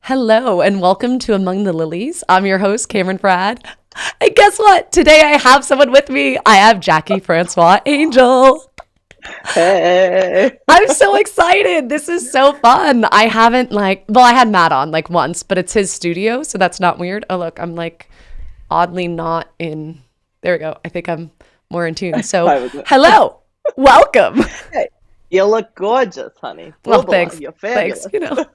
Hello and welcome to Among the Lilies. I'm your host, Cameron Frad. And guess what? Today I have someone with me. I have Jackie Francois Angel. Hey. I'm so excited. This is so fun. I haven't I had Matt on once, but it's his studio, so that's not weird. Oh, look, I'm oddly not in. There we go. I think I'm more in tune. So, hello. Welcome. Hey, you look gorgeous, honey. Well, thanks. You're fabulous. Thanks.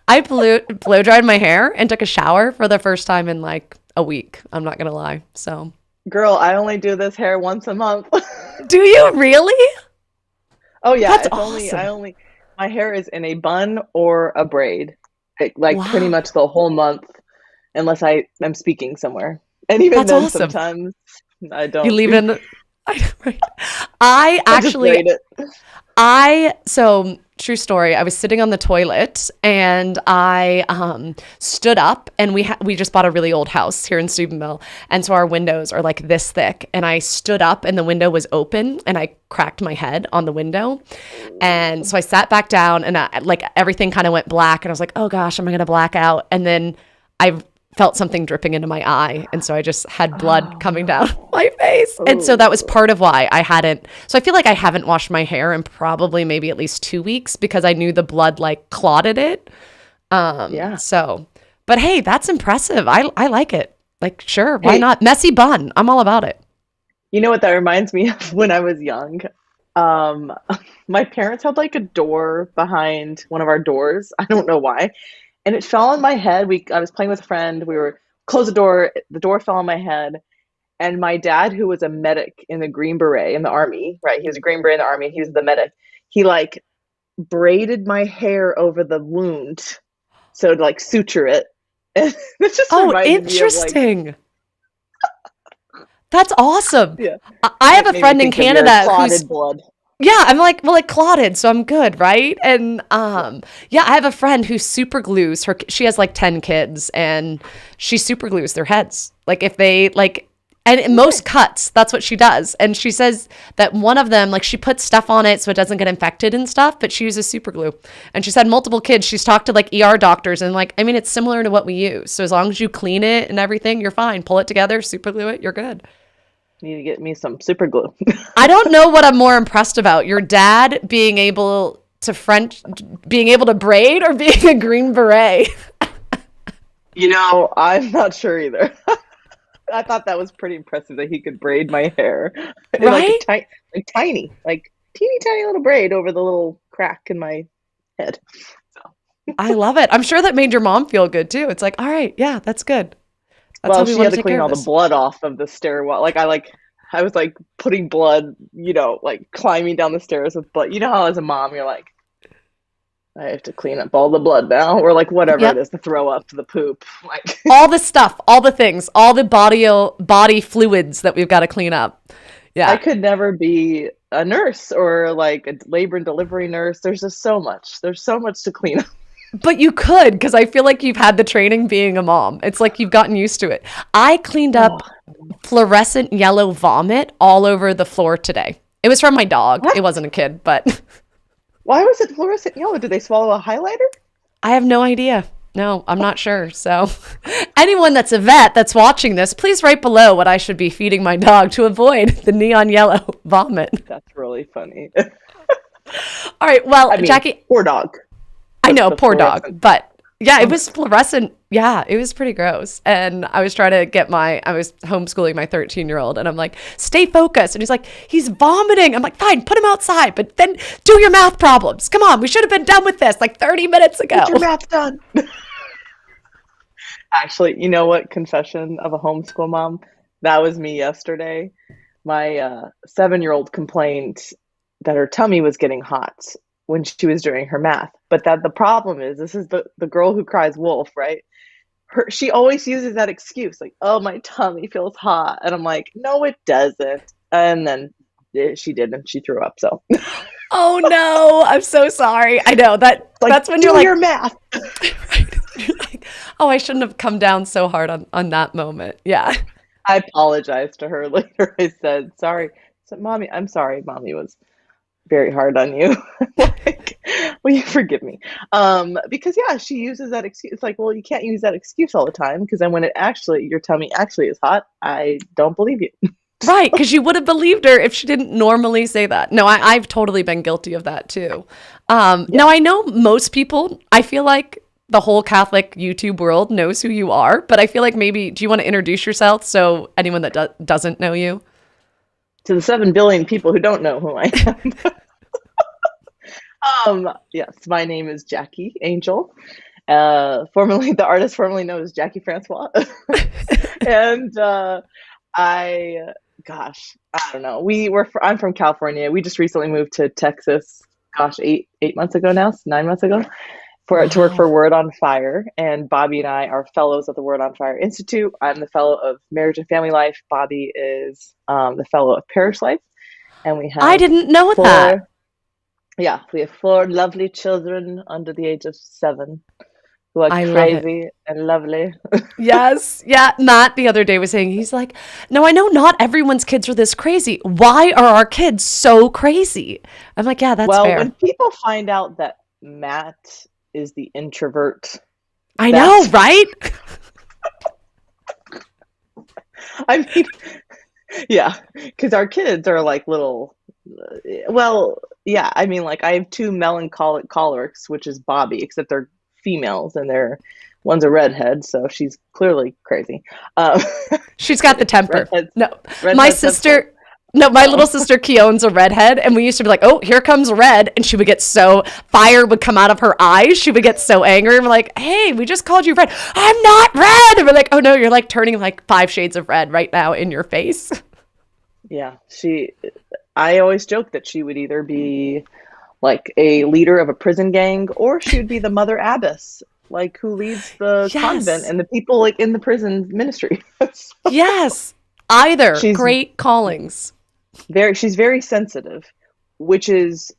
I blow dried my hair and took a shower for the first time in a week. I'm not gonna lie. So, Girl, I only do this hair once a month. do you really? Oh yeah, That's it's awesome. only my hair is in a bun or a braid. Pretty Wow, much the whole month unless I'm speaking somewhere. And even that's then awesome. sometimes I You don't leave do in. Right. I I just actually braid it. so true story. I was sitting on the toilet and I stood up and we just bought a really old house here in Steubenville. And so our windows are like this thick. And I stood up and the window was open and I cracked my head on the window. And so I sat back down and everything kind of went black. And I was like, oh gosh, am I going to black out? And then I felt something dripping into my eye. And so I just had blood Oh coming down no. my face. And so that was Oh part of why I hadn't. So I feel like I haven't washed my hair in probably maybe at least 2 weeks because I knew the blood clotted it. yeah. But hey, that's impressive. I like it. Sure, why Hey, not? Messy bun. I'm all about it. you know what that reminds me of when I was young? Um, my parents had like a door behind one of our doors. I don't know why. And it fell on my head. I was playing with a friend. We were close the door fell on my head. And my dad, who was a medic in the Green Beret in the army, right? He was a Green Beret in the army, and he was the medic. He braided my hair over the wound so to suture it. And it just Oh, reminded me of interesting. That's awesome. yeah. I And have it a made me friend in think of your Canada who's. clotted blood. Yeah, I'm it clotted, so I'm good, right? And Yeah. yeah, I have a friend who super glues her. She has 10 kids, and she super glues their heads. If they and in most Okay. cuts, that's what she does. And she says that one of them, she puts stuff on it so it doesn't get infected and stuff, but she uses super glue. And she's had multiple kids. She's talked to ER doctors, and I mean, it's similar to what we use. So as long as you clean it and everything, you're fine. Pull it together, super glue it, you're good. Need to get me some super glue. I don't know what I'm more impressed about. Your dad being able to braid or being a Green Beret. I'm not sure either. I thought that was pretty impressive that he could braid my hair in like a Right? tiny, teeny tiny little braid over the little crack in my head. So, I love it. I'm sure that made your mom feel good too. It's all right, yeah, that's good. That's how well, we she want had to to take clean care of all the this. blood off of the stairwell. I was putting blood, climbing down the stairs with blood. You know how as a mom you're like, I have to clean up all the blood now, or whatever it Yep. is, the throw up, the poop. All the stuff, all the things, all the body fluids that we've got to clean up. I Yeah. could never be a nurse or like a labor and delivery nurse. There's just so much. There's so much to clean up. But you could, because I feel like you've had the training being a mom. It's you've gotten used to it. I cleaned Oh, up fluorescent yellow vomit all over the floor today. It was from my dog. what? It wasn't a kid, but Why was it fluorescent yellow? Did they swallow a highlighter? I have no idea. No, I'm not sure. So, anyone that's a vet that's watching this, please write below what I should be feeding my dog to avoid the neon yellow vomit. That's really funny. All right. Well, I mean, Jackie, poor dog. I know, The poor fluorescent. dog, but yeah, it Oh, was fluorescent. Yeah, it was pretty gross. And I was trying to I was homeschooling my 13-year-old, and I'm like, stay focused. And he's vomiting. I'm like, fine, put him outside, but then do your math problems. Come on, we should have been done with this 30 minutes ago. get your math done. Actually, you know what? Confession of a homeschool mom. That was me yesterday. My 7-year-old complained that her tummy was getting hot when she was doing her math. But that the problem is, this is the girl who cries wolf, right? She always uses that excuse, like, "Oh, my tummy feels hot," and I'm like, "No, it doesn't." And then she did, and she threw up. So, Oh no, I'm so sorry. I know that's when you're do your math. you're oh, I shouldn't have come down so hard on that moment. Yeah. I apologized to her later. I said, "Sorry." So, mommy, I'm sorry. Mommy was very hard on you. like, Will you forgive me? Because yeah, she uses that excuse. It's like, well, you can't use that excuse all the time because then when your tummy actually is hot, I don't believe you. Right, because you would have believed her if she didn't normally say that. No, I've totally been guilty of that too. Yeah. Now, I know most people, I feel like the whole Catholic YouTube world knows who you are, but I feel like maybe, do you want to introduce yourself so anyone that doesn't know you? To the 7 billion people who don't know who I am. Yes, my name is Jackie Angel. Formerly the artist formerly known as Jackie Francois. And I gosh, I don't know. I'm from California. We just recently moved to Texas, gosh, 8 months ago now, 9 months ago, to work for Wow. Word on Fire. And Bobby and I are fellows of the Word on Fire Institute. I'm the fellow of Marriage and Family Life. Bobby is the fellow of Parish Life. And we I have didn't know that. four, yeah, we have four lovely children under the age of 7 who are I love it. crazy and lovely. Yes. Yeah. Matt the other day was saying, he's like, no, I know not everyone's kids are this crazy. Why are our kids so crazy? I'm like, yeah, that's Well, when fair. people find out that Matt is the introvert, I know, that's, right? I mean, yeah, because our kids are like little, well, yeah, I mean, like I have two melancholic cholerics, which is Bobby, except they're females and one's a redhead, so she's clearly crazy. Um, She's got the temper. redheads, No, my redheads have fun. sister, no, my Oh, little sister Keone's a redhead, and we used to be like, oh, here comes red. And she would get so, fire would come out of her eyes. She would get so angry. And we're like, hey, we just called you red. I'm not red. And we're like, oh no, you're like turning like 5 shades of red right now in your face. yeah, I always joke that she would either be like a leader of a prison gang, or she would be the mother abbess, like who leads the convent Yes. and the people like in the prison ministry. So Yes. Either. she's Great callings. she's very sensitive, which is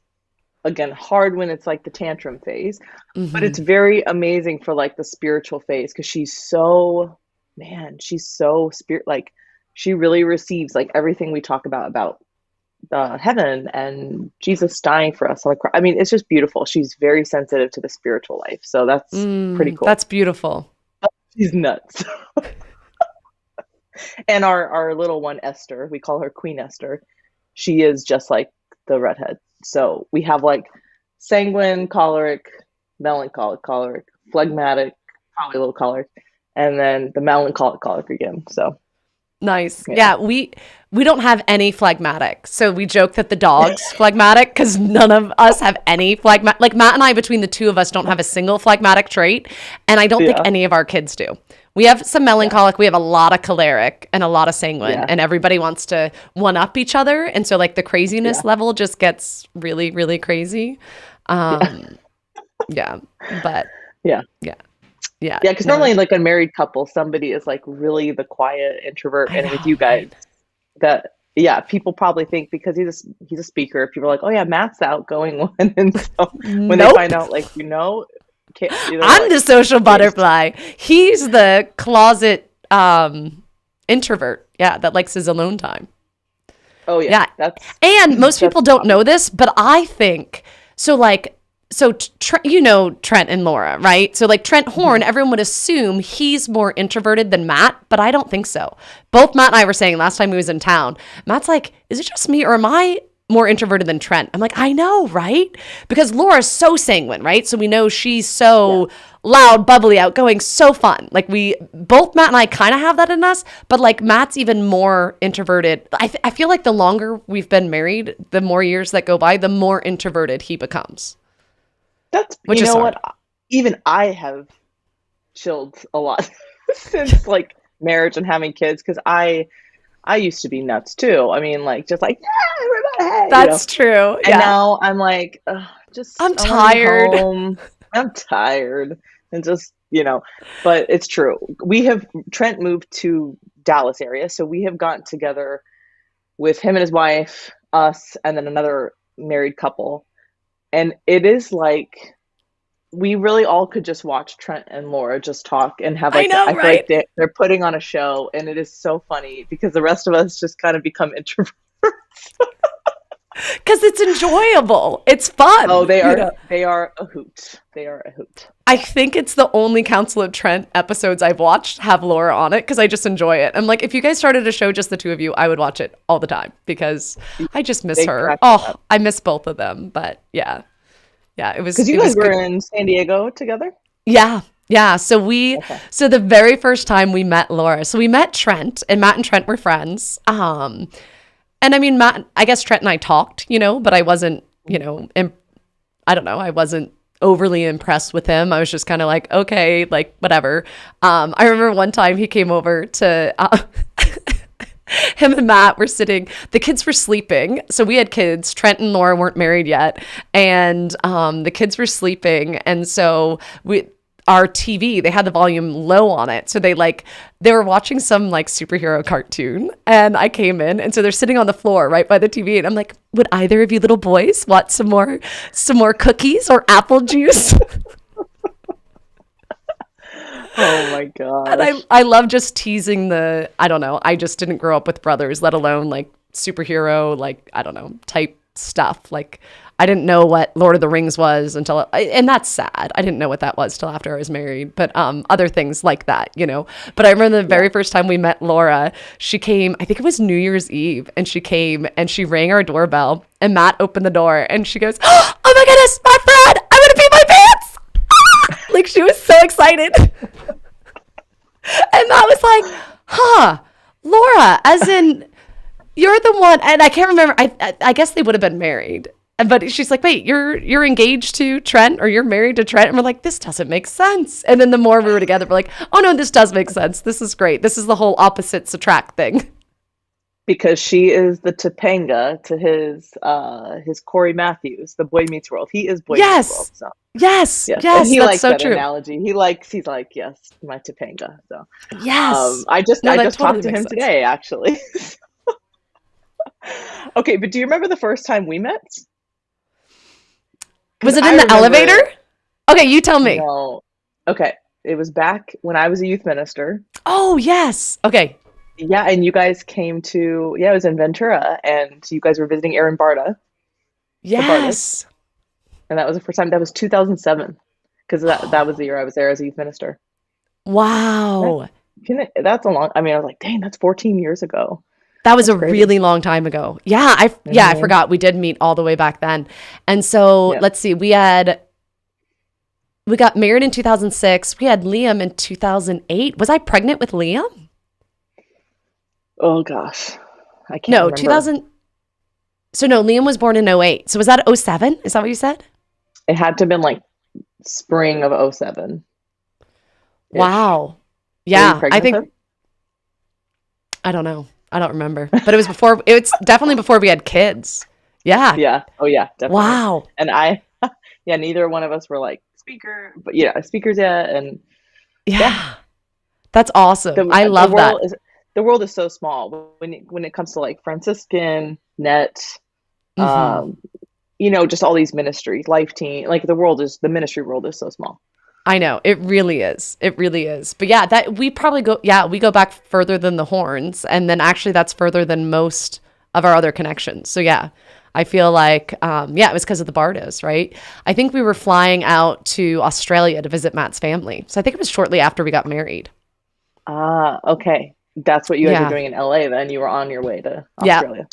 again hard when it's like the tantrum phase, but it's Hmm. very amazing for like the spiritual phase because she's so spirit like she really receives like everything we talk about heaven and Jesus dying for us on the cross. I mean, it's just beautiful. She's very sensitive to the spiritual life, so that's pretty cool. That's beautiful. She's nuts. And our little one Esther, we call her Queen Esther. She is just like the redhead. So we have like sanguine, choleric, melancholic, choleric, phlegmatic, probably a little choleric, and then the melancholic choleric again. So Nice. yeah, Yeah, we don't have any phlegmatic. So we joke that the dog's phlegmatic because none of us have any phlegmatic. Like Matt and I, between the two of us, don't have a single phlegmatic trait, and I don't think yeah, any of our kids do. We have some yeah, melancholic, we have a lot of choleric and a lot of sanguine, yeah, and everybody wants to one up each other, and so like the yeah, craziness level just gets really, really crazy. yeah, Um, yeah, but yeah. yeah, yeah, Yeah, because no, normally, like a married couple, somebody is like really the quiet introvert, I and with know, you guys, right? that yeah, people probably think because he's a speaker, people are like, oh yeah, Matt's the outgoing one, and so when they find Nope. out, like they're I'm like, the social wait, butterfly. He's the closet introvert. Yeah, that likes his alone time. oh yeah, Yeah. that's And most that's people don't Bobby. know this, but I think so like so you know Trent and Laura, right? So like Trent Horn, Mhm. everyone would assume he's more introverted than Matt, but I don't think so. Both Matt and I were saying last time he was in town, Matt's like, is it just me or am I more introverted than Trent? I'm like, I know, right? Because Laura's so sanguine, right? So we know she's Yeah, so loud, bubbly, outgoing, so fun. Like we both Matt and I kind of have that in us, but like Matt's even more introverted. I feel like the longer we've been married, the more years that go by, the more introverted he becomes, that's which you is know hard. what, even I have chilled a lot since like marriage and having kids because I used to be nuts too. I mean, like just like yeah, everybody, hey, That's true. and Yeah. now I'm like, ugh, just I'm I want to be tired. home. I'm tired, and just but it's true. Trent moved to Dallas area, so we have gotten together with him and his wife, us, and then another married couple, and it is like we really all could just watch Trent and Laura just talk and have I like know, I feel like right? they're putting on a show, and it is so funny because the rest of us just kind of become introverts. Because it's enjoyable. It's Oh, fun, they you are know. they are a hoot. They are a hoot. I think it's the only Council of Trent episodes I've watched have Laura on it because I just enjoy it. I'm like, if you guys started a show just the two of you, I would watch it all the time because I just miss They her. crack me Oh, up. I miss both of them. But yeah, yeah, it was Because you it guys was were good. in San Diego together? Yeah. Yeah. Okay. So the very first time we met Laura, so we met Trent and Matt and Trent were friends. And I mean, Matt, I guess Trent and I talked, but I wasn't, I don't know, I wasn't overly impressed with him. I was just kind of like, okay, like whatever. I remember one time he came over to, him and Matt were sitting, the kids were sleeping. So we had kids. Trent and Laura weren't married yet. And the kids were sleeping. And so our TV, they had the volume low on it. So they were watching some like superhero cartoon and I came in and so they're sitting on the floor right by the TV and I'm like, would either of you little boys want some more cookies or apple juice? Oh my And gosh. I love just teasing I don't know, I just didn't grow up with brothers, let alone like superhero, like, I don't know, type stuff. Like, I didn't know what Lord of the Rings was and that's sad. I didn't know what that was till after I was married, but other things like that. But I remember the very first time we met Laura, she came, I think it was New Year's Eve, and she came and she rang our doorbell and Matt opened the door and she goes, oh my goodness, my friend, I'm going to pee my pants. Like she was so excited. And Matt was like, Laura, as in, you're the one, and I can't remember. I guess they would have been married, but she's like, wait, you're engaged to Trent, or you're married to Trent, and we're like, this doesn't make sense. And then the more we were together, we're like, oh no, this does make sense. This is great. This is the whole opposites attract thing. Because she is the Topanga to his Corey Matthews, the Boy Meets World. He is Boy Meets World. Yes, So yes, yes. And yes. he That's likes so that true. analogy. He's like, yes, my Topanga. So Yes. I No, that just totally talked to makes him sense. today, actually. Okay, but do you remember the first time we met? Because Was it in I the elevator? remember, Okay, you tell me. no, okay, it was back when I was a youth minister. Oh yes. Okay. Yeah, and you guys came to, yeah, it was in Ventura, and you guys were visiting Aaron Barta, the Bartas, Yes. and that was the first time. That was 2007, because that was the year I was there as a youth minister. That, Wow. that's a long, I mean, I was like, dang, that's 14 years ago. That was That's a crazy. really long time ago. Yeah, I Hmm. forgot we did meet all the way back then. And so Yeah. let's see, we got married in 2006. We had Liam in 2008. Was I pregnant with Liam? Oh gosh, I can't No, remember. 2000. So no, Liam was born in '08. So was that '07? Is that what you said? It had to have been like spring of '07 ish. Wow. Were you Yeah, I pregnant with think him? I don't know. I don't remember. But it's definitely before we had kids. Yeah. Yeah. Oh yeah, definitely. Wow. And yeah, neither one of us were like speakers yet. And yeah, Yeah. That's awesome. I the love that. world is so small when it comes to like Franciscan net, Mhm. um, just all these ministries, life team. Like the ministry world is so small. I know it really is. It really is. But yeah, that we probably go. Yeah, we go back further than the Horns, and then actually that's further than most of our other connections. So yeah, I feel like yeah, it was because of the Bardos, right? I think we were flying out to Australia to visit Matt's family. So I think it was shortly after we got married. Ah, okay. That's what you guys were Yeah, doing in LA then. You were on your way to yeah, Australia.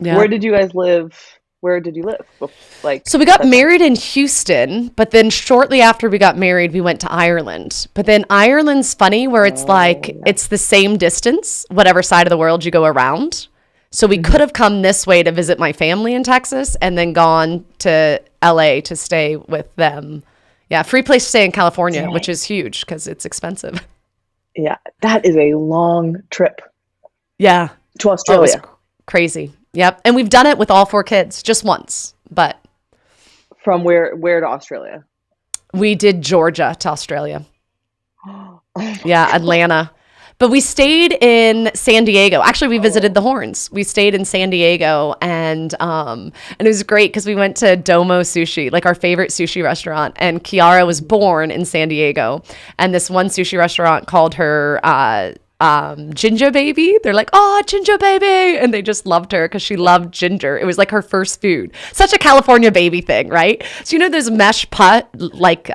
yeah. Where did you guys live? Where did you live? Like So we at got that time? married in Houston, but then shortly after we got married, we went to Ireland. But then Ireland's funny where it's Oh, like yeah. it's the same distance, whatever side of the world you go around. So we Hmm. could have come this way to visit my family in Texas and then gone to LA to stay with them. Yeah, free place to stay in California, which Dang. is huge because it's expensive. Yeah, that is a long trip Yeah. to Oh, it was Australia. crazy. Yep. And we've done it with all four kids just once, but From where to Australia? we did Georgia to Australia. Oh my Yeah, God. Atlanta. But we stayed in San Diego. Actually, we visited Oh. the Horns. We stayed in San Diego and it was great because we went to Domo Sushi, like our favorite sushi restaurant. And Kiara was born in San Diego. And this one sushi restaurant called her Ginger baby. They're like, oh, Ginger baby. And they just loved her because she loved ginger. It was like her first food. Such a California baby thing, right? So, those mesh like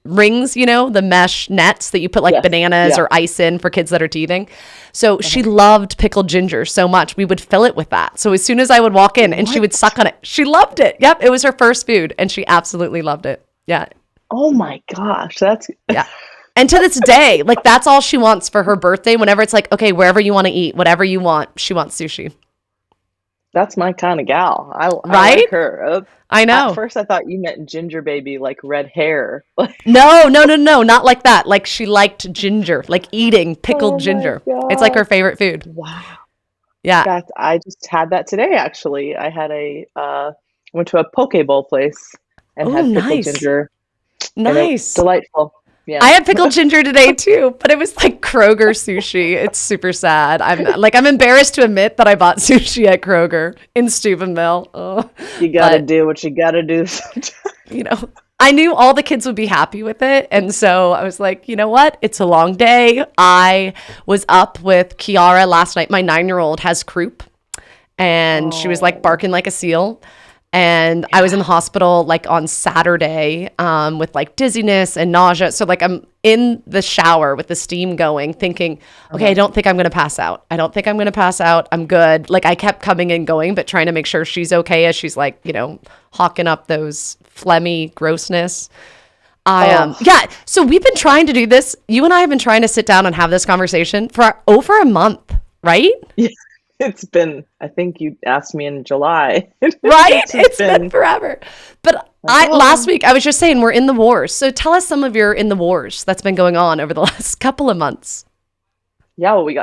rings, the mesh nets that you put like Yes. bananas Yeah. or ice in for kids that are teething. So she loved pickled ginger so much. We would fill it with that. So as soon as I would walk in and she would suck on it, she loved it. Yep. It was her first food and she absolutely loved it. Yeah. Oh my gosh, that's Yeah. And to this day, like that's all she wants for her birthday. Whenever it's like, okay, wherever you want to eat, whatever you want, she wants sushi. that's my kind of gal. I Right? like her. I know. At first, I thought you meant ginger baby, like red hair. No, no, no, no, not like that. Like she liked ginger, like eating pickled Oh my ginger. It's like her god! favorite food. Wow, Yeah. I just had that today. Actually, I had went to a poke bowl place and Oh, had pickled nice. ginger, and it was Nice. delightful. I Yeah. had pickled ginger today too, but it was like Kroger sushi. It's super sad. I'm embarrassed to admit that I bought sushi at Kroger in Steubenville. Oh, You gotta but do what you gotta do. you know, I knew all the kids would be happy with it. And so I was like, you know what? It's a long day. I was up with Kiara last night. My 9-year-old has croup and she was like Oh, barking like a seal. And I was in the hospital like on Saturday with like dizziness and nausea. So like I'm in the shower with the steam going, thinking, okay, I don't think I'm going to pass out. I don't think I'm going to pass out. I'm good. Like I kept coming and going, but trying to make sure she's okay as she's like, hawking up those phlegmy grossness. oh, Yeah. So we've been trying to do this. You and I have been trying to sit down and have this conversation for over a month, right? yeah. It's been. I think you asked me in July. Right? It's just It's been been forever. But like, last oh. week I was just saying we're in the wars. So tell us some of your in the wars that's been going on over the last couple of months. Yeah, well, we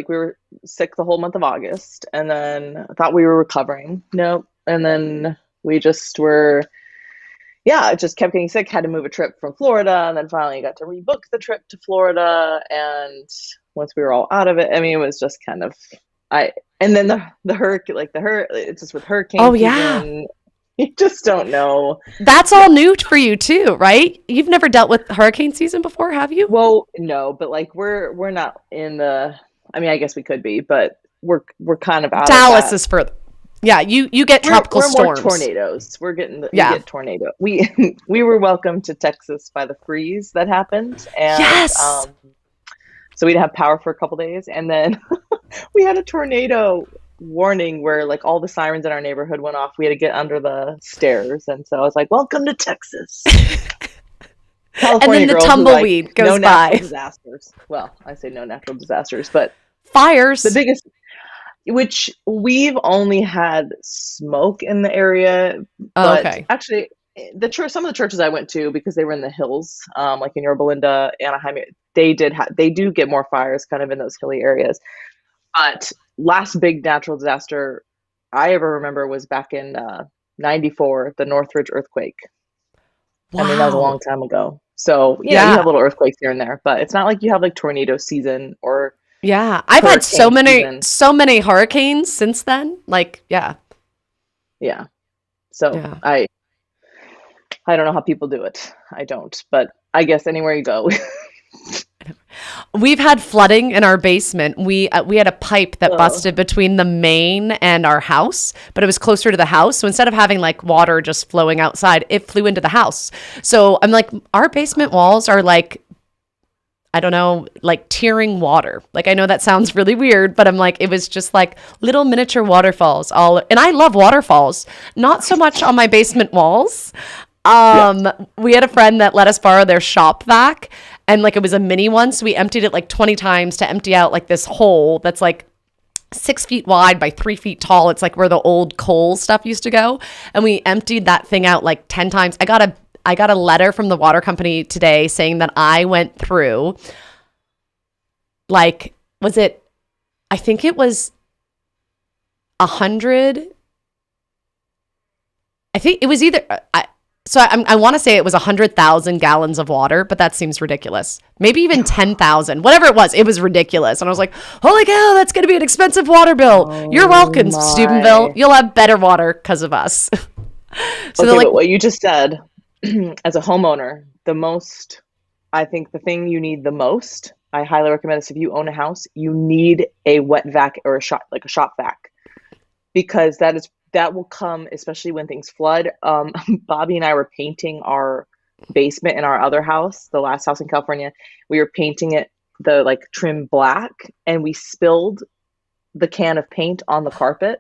were sick the whole month of August, and then I thought we were recovering. Nope. And then we just were, yeah, it just kept getting sick. Had to move a trip from Florida, and then finally got to rebook the trip to Florida. And once we were all out of it, I mean, it was just kind of, and then the hurricane, it's just with hurricane Oh yeah. season. You just don't know. That's all new for you too, right? You've never dealt with hurricane season before, have you? Well, no, but like we're not in the. I mean, I guess we could be, but we're kind of out of Dallas that. is further. Yeah, you get tropical We're more storms. tornadoes. We Yeah. get tornado. We were welcomed to Texas by the freeze that happened, and Yes. so we didn't have power for a couple days, and then we had a tornado warning where like all the sirens in our neighborhood went off. We had to get under the stairs, and so I was like, "Welcome to Texas." And California then the girl who like tumbleweed no goes natural by. disasters. Well, I say no natural disasters, but the Fires. biggest, which we've only had smoke in the area, Oh, but okay. actually some of the churches I went to, because they were in the hills, like in Yorba Linda, Anaheim, they do get more fires kind of in those hilly areas. But last big natural disaster I ever remember was back in '94, the Northridge earthquake. I mean, that was a long Wow. time ago. So, you have Yeah. little earthquakes here and there, but it's not like you have like tornado season or Yeah. I've had hurricane season. so many hurricanes since then. Like, yeah. Yeah. So Yeah. I don't know how people do it. I don't, but I guess anywhere you go. We've had flooding in our basement. We had a pipe that Oh, busted between the main and our house, but it was closer to the house. So instead of having like water just flowing outside, it flew into the house. So I'm like, our basement walls are like, I don't know, like tearing water. Like I know that sounds really weird, but I'm like, it was just like little miniature waterfalls all, and I love waterfalls, not so much on my basement walls. yeah. We had a friend that let us borrow their shop vac, and like it was a mini one, so we emptied it like 20 times to empty out like this hole that's like 6 feet wide by 3 feet tall. It's like where the old coal stuff used to go, and we emptied that thing out like 10 times. I got a letter from the water company today saying that I went through like, was it, I think it was 100. I think it was either I want to say it was 100,000 gallons of water, but that seems ridiculous. Maybe even 10,000, whatever it was ridiculous. And I was like, holy cow, that's going to be an expensive water bill. You're Oh welcome, Steubenville. my. You'll have better water because of us. So they're Okay, like, but what you just said, as a homeowner, I think the thing you need the most I highly recommend this. If you own a house, you need a wet vac or a shop vac, because that will come, especially when things flood. Bobby and I were painting our basement in our other house, the last house in California. We were painting it the like trim black, and we spilled the can of paint on the carpet.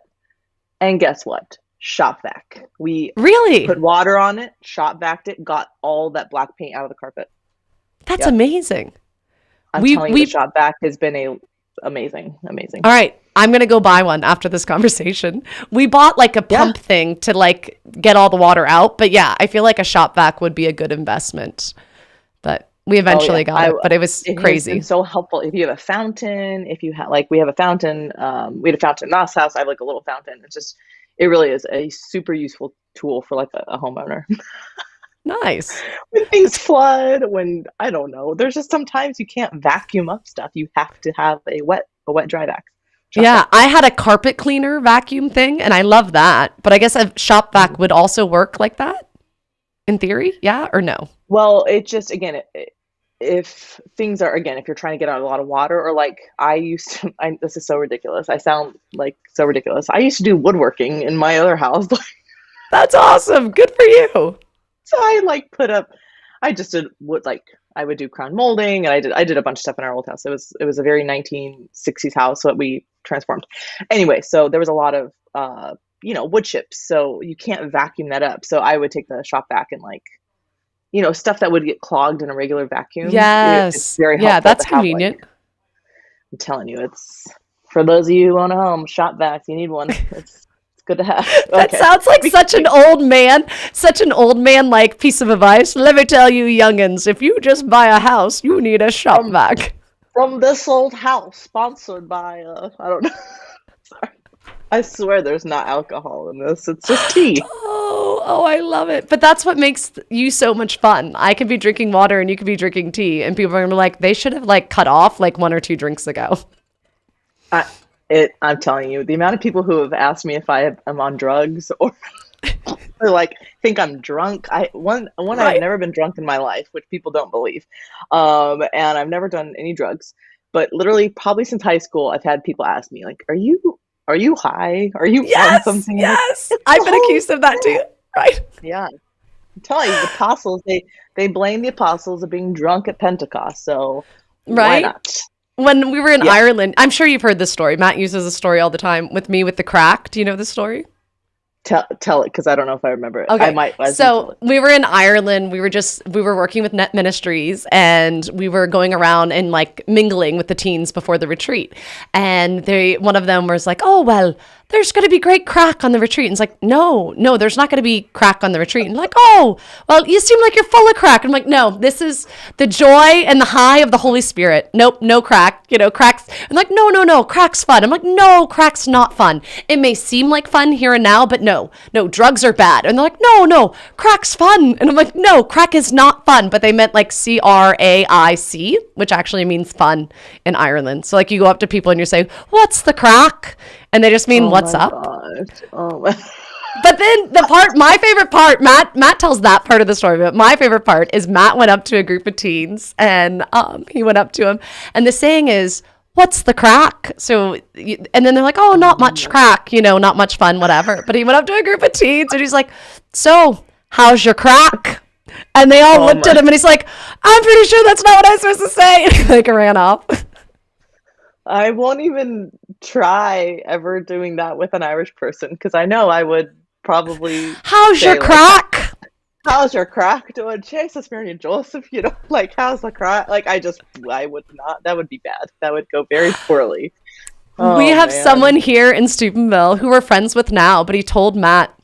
And guess what? Shop vac. We Really? put water on it, shop vaced it, got all that black paint out of the carpet. That's Yep. amazing. I'm We telling you, the we shop vac has been a amazing, amazing. All right, I'm gonna go buy one after this conversation. We bought like a Yeah. pump thing to like get all the water out, but yeah, I feel like a shop vac would be a good investment. But we Oh yeah. eventually got it, but it was It has been crazy. so helpful. If you have a fountain, if you have like we have a fountain, we had a fountain in Ma's house. I have like a little fountain. It really is a super useful tool for like a homeowner. Nice. When things flood, when I don't know, there's just sometimes you can't vacuum up stuff. You have to have a wet dry vac. Shop Yeah, vac. I had a carpet cleaner vacuum thing, and I love that. But I guess a shop vac would also work like that in theory. Yeah, or no? Well, it just again, if things are again, if you're trying to get out a lot of water, or like I used to, this is so ridiculous. I sound like so ridiculous. I used to do woodworking in my other house. That's awesome. Good for you. So I like put up, I just did wood, like I would do crown molding, and I did a bunch of stuff in our old house. It was a very 1960s house that we transformed. Anyway, so there was a lot of wood chips, so you can't vacuum that up. So I would take the shop vac and like stuff that would get clogged in a regular vacuum. It's Yes. very Yeah, helpful that's to have like, convenient. I'm telling you, it's for those of you who own a home, shop vacs, you need one. It's good to have. That Okay. sounds like such an old man like piece of advice. Let me tell you, youngins, if you just buy a house, you need a shop From vac. from this old house, sponsored by I don't know. Sorry. I swear there's not alcohol in this. It's just tea. Oh, I love it. But that's what makes you so much fun. I could be drinking water and you could be drinking tea, and people are gonna be like, they should have like cut off like one or two drinks ago. I, I'm telling you, the amount of people who have asked me if am on drugs or like think I'm drunk. I've Right? never been drunk in my life, which people don't believe. And I've never done any drugs. But literally, probably since high school, I've had people ask me like, are you high? Are you on Yes, something?" I'm like, yes. it's the I've been Holy accused of that too. Spirit. Right? Yeah, I'm telling you, the apostles they blame the apostles of being drunk at Pentecost. So why Right? not? When we were in Yeah. Ireland, I'm sure you've heard this story. Matt uses this story all the time with me with the crack. Do you know this story? Tell it, because I don't know if I remember it. I Okay. might as you tell So it. we were in Ireland. We were working with Net Ministries, and we were going around and like mingling with the teens before the retreat. And one of them was like, "Oh, well, there's going to be great crack on the retreat." And it's like, "No, no, there's not going to be crack on the retreat." And like, "Oh, well, you seem like you're full of crack." And I'm like, "No, this is the joy and the high of the Holy Spirit. Nope, no crack. Cracks." I'm like, "No, no, no, crack's fun." I'm like, "No, crack's not fun. It may seem like fun here and now, but no, drugs are bad." And they're like, "No, crack's fun." And I'm like, "No, crack is not fun." But they meant like CRAIC, which actually means fun in Ireland. So like you go up to people and you say, "What's the crack?" And they just mean, Oh "What's my up?" gosh. Oh my. But then my favorite part, Matt tells that part of the story, but my favorite part is Matt went up to a group of teens, and he went up to him, and the saying is, "What's the crack?" And then they're like, "Oh, not much crack, not much fun, whatever." But he went up to a group of teens and he's like, "So, how's your crack?" And they all Oh looked at my. him and he's like, "I'm pretty sure that's not what I'm supposed to say." And he like ran off. I won't even try ever doing that with an Irish person, because I know I would probably "How's your say like, crack?" "How's your crack doing? Jesus, Mary and Joseph, like how's the crack?" Like I would not. That would be bad. That would go very poorly. We Oh have man. someone here in Steubenville who we're friends with now, but he told Matt,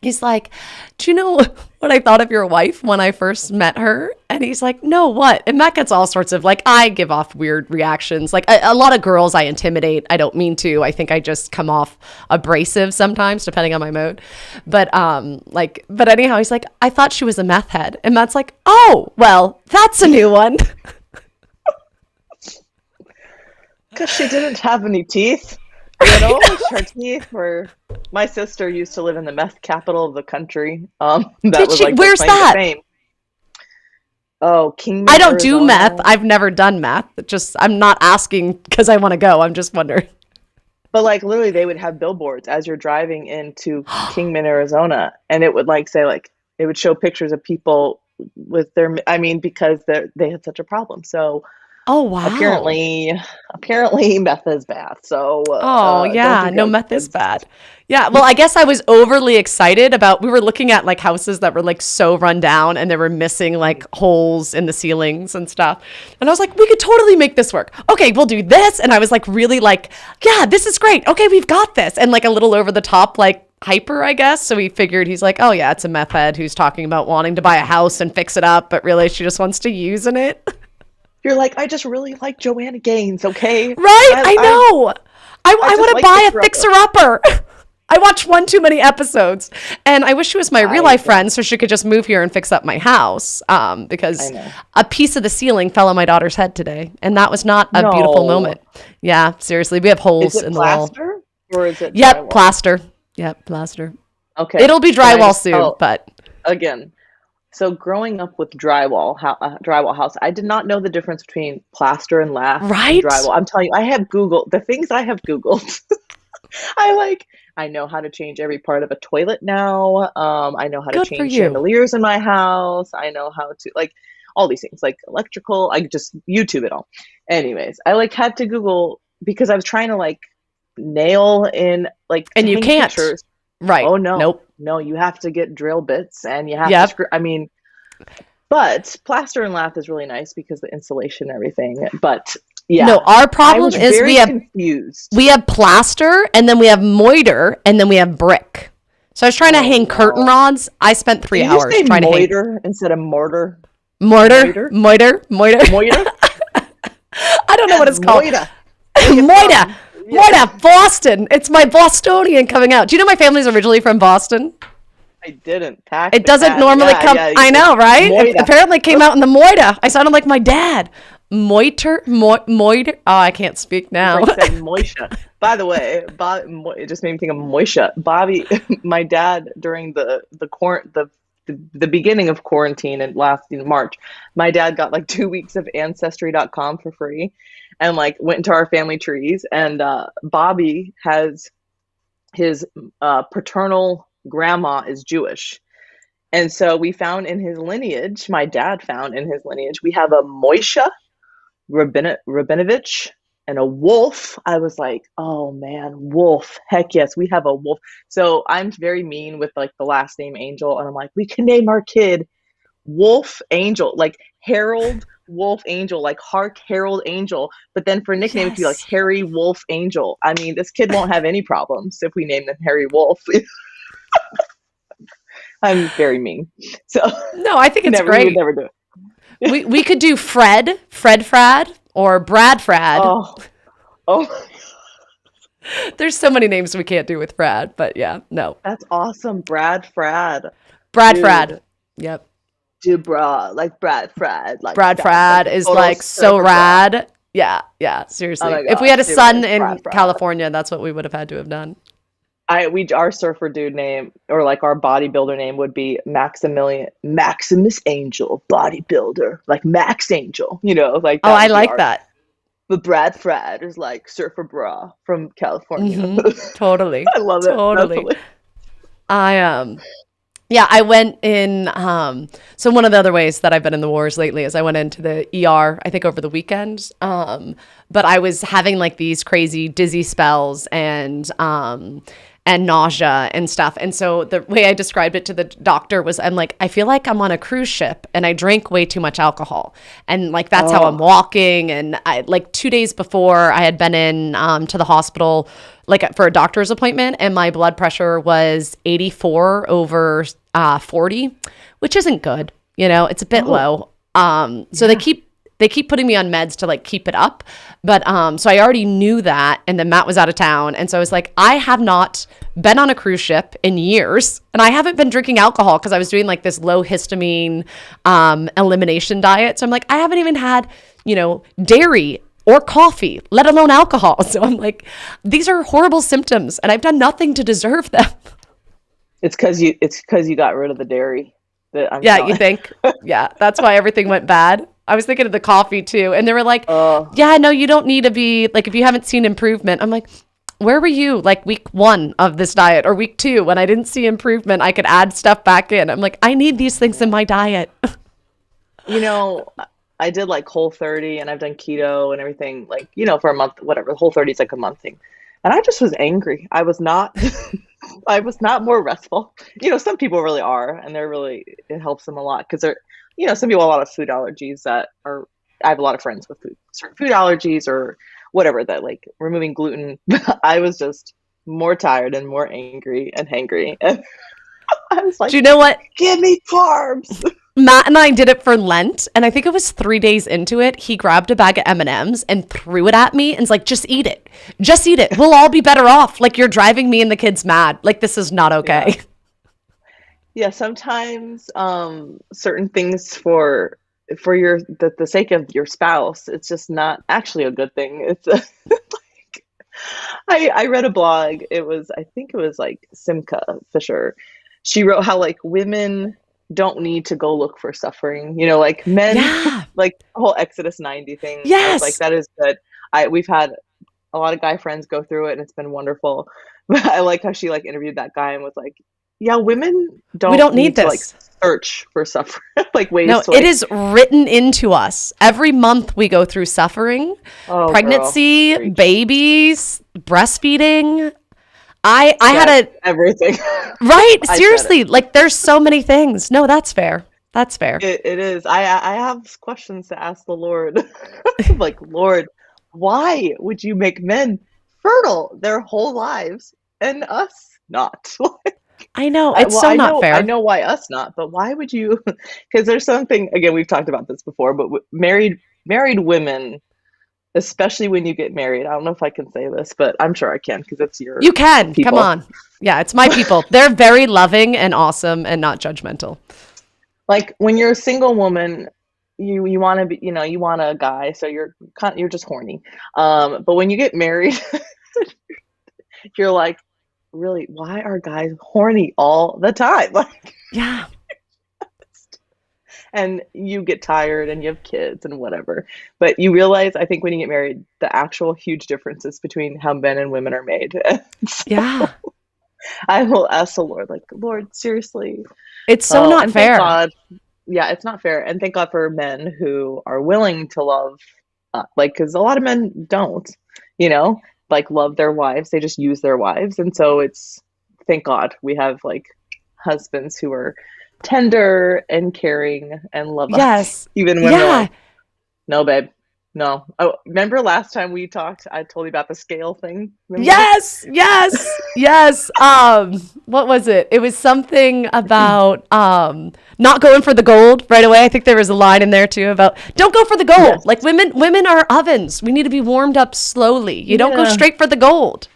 he's like, "Do you know what I thought of your wife when I first met her?" And he's like, "No, what?" And Matt gets all sorts of like, I give off weird reactions. Like a lot of girls I intimidate. I don't mean to. I think I just come off abrasive sometimes, depending on my mood. But anyhow, he's like, "I thought she was a meth head." And Matt's like, "Oh, well, that's a new one." Because she didn't have any teeth. Her teeth were. My sister used to live in the meth capital of the country. That Did was she? like their Where's claim to that? fame. Oh, I Kingman, don't do meth. Arizona. I've never done meth. I'm not asking because I want to go. I'm just wondering. But like literally they would have billboards as you're driving into Kingman, Arizona, and it would like say like it would show pictures of people with their I mean because they had such a problem. So Oh, wow. apparently meth is bad. So Oh, don't do yeah. No, drugs, meth is kids. bad. Yeah. Well, I guess I was overly excited about, we were looking at like houses that were like so run down and they were missing like holes in the ceilings and stuff. And I was like, we could totally make this work. Okay, we'll do this. And I was like, really like, yeah, this is great. Okay, we've got this. And like a little over the top, like hyper, I guess. So he figured he's like, oh, yeah, it's a meth head who's talking about wanting to buy a house and fix it up. But really, she just wants to use in it. You're like, I just really like Joanna Gaines, okay? Right? I I I know. I I just want to like buy a Fixer Upper. fixer upper. I watched one too many episodes, and I wish she was my real I life don't friend so she could just move here and fix up my house. I Because know. a piece of the ceiling fell on my daughter's head today, and that was not a beautiful No. moment. Yeah, seriously, we have Is holes it in the wall. plaster or is it Yep, drywall? plaster. Yep, plaster. Okay. It'll be Can I drywall just soon, tell but again? So growing up with drywall house, I did not know the difference between plaster and lath and right? drywall. I'm telling you, I have Googled the things I have Googled. I like I know how to change every part of a toilet now. I know how to Good for change you. chandeliers in my house. I know how to like all these things, like electrical. I just YouTube it all. Anyways, I like had to Google because I was trying to like nail in like to And you hang can't. pictures. Right. Oh no, Nope. no, you have to get drill bits and you have to Yep. screw. I mean, but plaster and lath is really nice because the insulation and everything. But No, yeah, our I problem was is very confused. we have plaster and then we have moiter and then we have brick. So I was trying to Oh hang curtain no. rods. I spent three Did you hours say trying to hang moiter instead of mortar? mortar, Moiter? moiter, moiter. Moiter? I don't know what Yes, it's called. moita. Where you Moita, from? Yeah, Moita, Boston. It's my Bostonian coming out. Do you know my family's originally from Boston? I didn't. Pack It the doesn't cat. normally Yeah, come. yeah. I know, right? It Moita. apparently came out in the Moita. I sounded like my dad. Moiter, moiter. Oh, I can't speak It's now. like said Moisha. By the way, it just made me think of Moisha. Bobby, my dad during the beginning of quarantine and last in March, my dad got like 2 weeks of Ancestry.com for free, and like went into our family trees. And Bobby has his paternal grandma is Jewish, and so we found in his lineage. My dad found in his lineage we have a Moisha Rabinovich and a Wolf. I was like, oh man, Wolf. Heck yes, we have a Wolf. So I'm very mean with like the last name Angel, and I'm like, we can name our kid Wolf Angel, like Harold Wolf Angel, like Hark Harold Angel. But then for a nickname, it could be like Yes. Harry Wolf Angel. I mean, this kid won't have any problems if we name him Harry Wolf. I'm very mean, so No, I think it's never, we would great. never do it. We could do Fred Frad, or Brad Frad. Oh, oh, There's so many names we can't do with Frad, but yeah, no. that's awesome, Brad Frad, Brad Frad. dude. Yep. Dubra, like Brad Frad, like Brad that, like Frad a is total like so surfer bra. rad. Yeah, yeah, Oh seriously. my If we gosh, had a son serious, in Brad Frad. California, that's what we would have had to have done. Our surfer dude name or like our bodybuilder name would be Maximus Angel bodybuilder, like Max Angel, like Oh, that I would be like our. that. But Brad Frad is like surfer bra from California. Totally. I love it. That's Totally. hilarious. I Yeah, I went in. So one of the other ways that I've been in the wars lately is I went into the ER, I think over the weekend. But I was having like these crazy dizzy spells and nausea and stuff. And so the way I described it to the doctor was I'm like, I feel like I'm on a cruise ship and I drank way too much alcohol. And like that's how I'm Oh, walking. And I like 2 days before I had been in to the hospital like for a doctor's appointment, and my blood pressure was 84 over 40, which isn't good. It's a bit oh, low. So yeah. they keep putting me on meds to like keep it up. But so I already knew that, and then Matt was out of town, and so I was like, I have not been on a cruise ship in years, and I haven't been drinking alcohol because I was doing like this low histamine elimination diet. So I'm like, I haven't even had dairy or coffee, let alone alcohol. So I'm like, these are horrible symptoms, and I've done nothing to deserve them. It's because you got rid of the dairy. that I'm Yeah, you telling. think? Yeah, that's why everything went bad. I was thinking of the coffee too. And they were like, Oh, yeah, no, you don't need to be like, if you haven't seen improvement. I'm like, where were you like week 1 of this diet or week 2 when I didn't see improvement? I could add stuff back in. I'm like, I need these things in my diet. you know, I did like Whole 30 and I've done keto and everything like, for a month, whatever. Whole 30 is like a month thing. And I just was angry. I was not I was not more restful. Some people really are, and it helps them a lot because some people have a lot of food allergies I have a lot of friends with certain food allergies or whatever that like removing gluten. I was just more tired and more angry and hangry. And I was Do like, you know what? give me carbs. Matt and I did it for Lent, and I think it was 3 days into it. He grabbed a bag of M&Ms and threw it at me and was like, just eat it. Just eat it. We'll all be better off. Like, you're driving me and the kids mad. Like, this is not okay. Yeah. Yeah, sometimes certain things for the sake of your spouse, it's just not actually a good thing. It's like I read a blog. I think it was like Simca Fisher. She wrote how like women don't need to go look for suffering. Like men, Yeah. like the whole Exodus 90 thing. I was like, Yes. that is good. We've had a lot of guy friends go through it, and it's been wonderful. But I like how she like interviewed that guy and was like, yeah, women We don't don't need need to like this. search for suffering, like ways No, to it like, is written into us. Every month we go through suffering, oh girl, pregnancy, preach. babies, breastfeeding. I had Said a everything. right, I said it. seriously, like there's so many things. No, that's fair. That's fair. It is. I have questions to ask the Lord. Like, Lord, why would you make men fertile their whole lives and us not? I know, it's Well, so I not know, I fair. know why us not, but why would you? Because there's something. Again, we've talked about this before, but married women, especially when you get married. I don't know if I can say this, but I'm sure I can because it's your You can. Come people. on. Yeah, it's my people. They're very loving and awesome and not judgmental. Like when you're a single woman, you want to be, you want a guy, so you're just horny. But when you get married, you're like, really, why are guys horny all the time? Like, Yeah. and you get tired and you have kids and whatever. But you realize, I think, when you get married, the actual huge differences between how men and women are made. Yeah. So I will ask the Lord, like, Lord, seriously. It's so Oh, not and thank fair. God. Yeah, it's not fair. And thank God for men who are willing to love, like, because a lot of men don't, you know, like love their wives. They just use their wives. And so thank God we have like husbands who are tender and caring and love us, Yes. even when we're Yeah. like, no, babe, no. Oh, remember last time we talked, I told you about the scale thing? Remember? Yes. Yes. Yes. What was it? It was something about not going for the gold right away. I think there was a line in there too about don't go for the gold. Yes. Like women are ovens. We need to be warmed up slowly. You don't go Yeah. straight for the gold.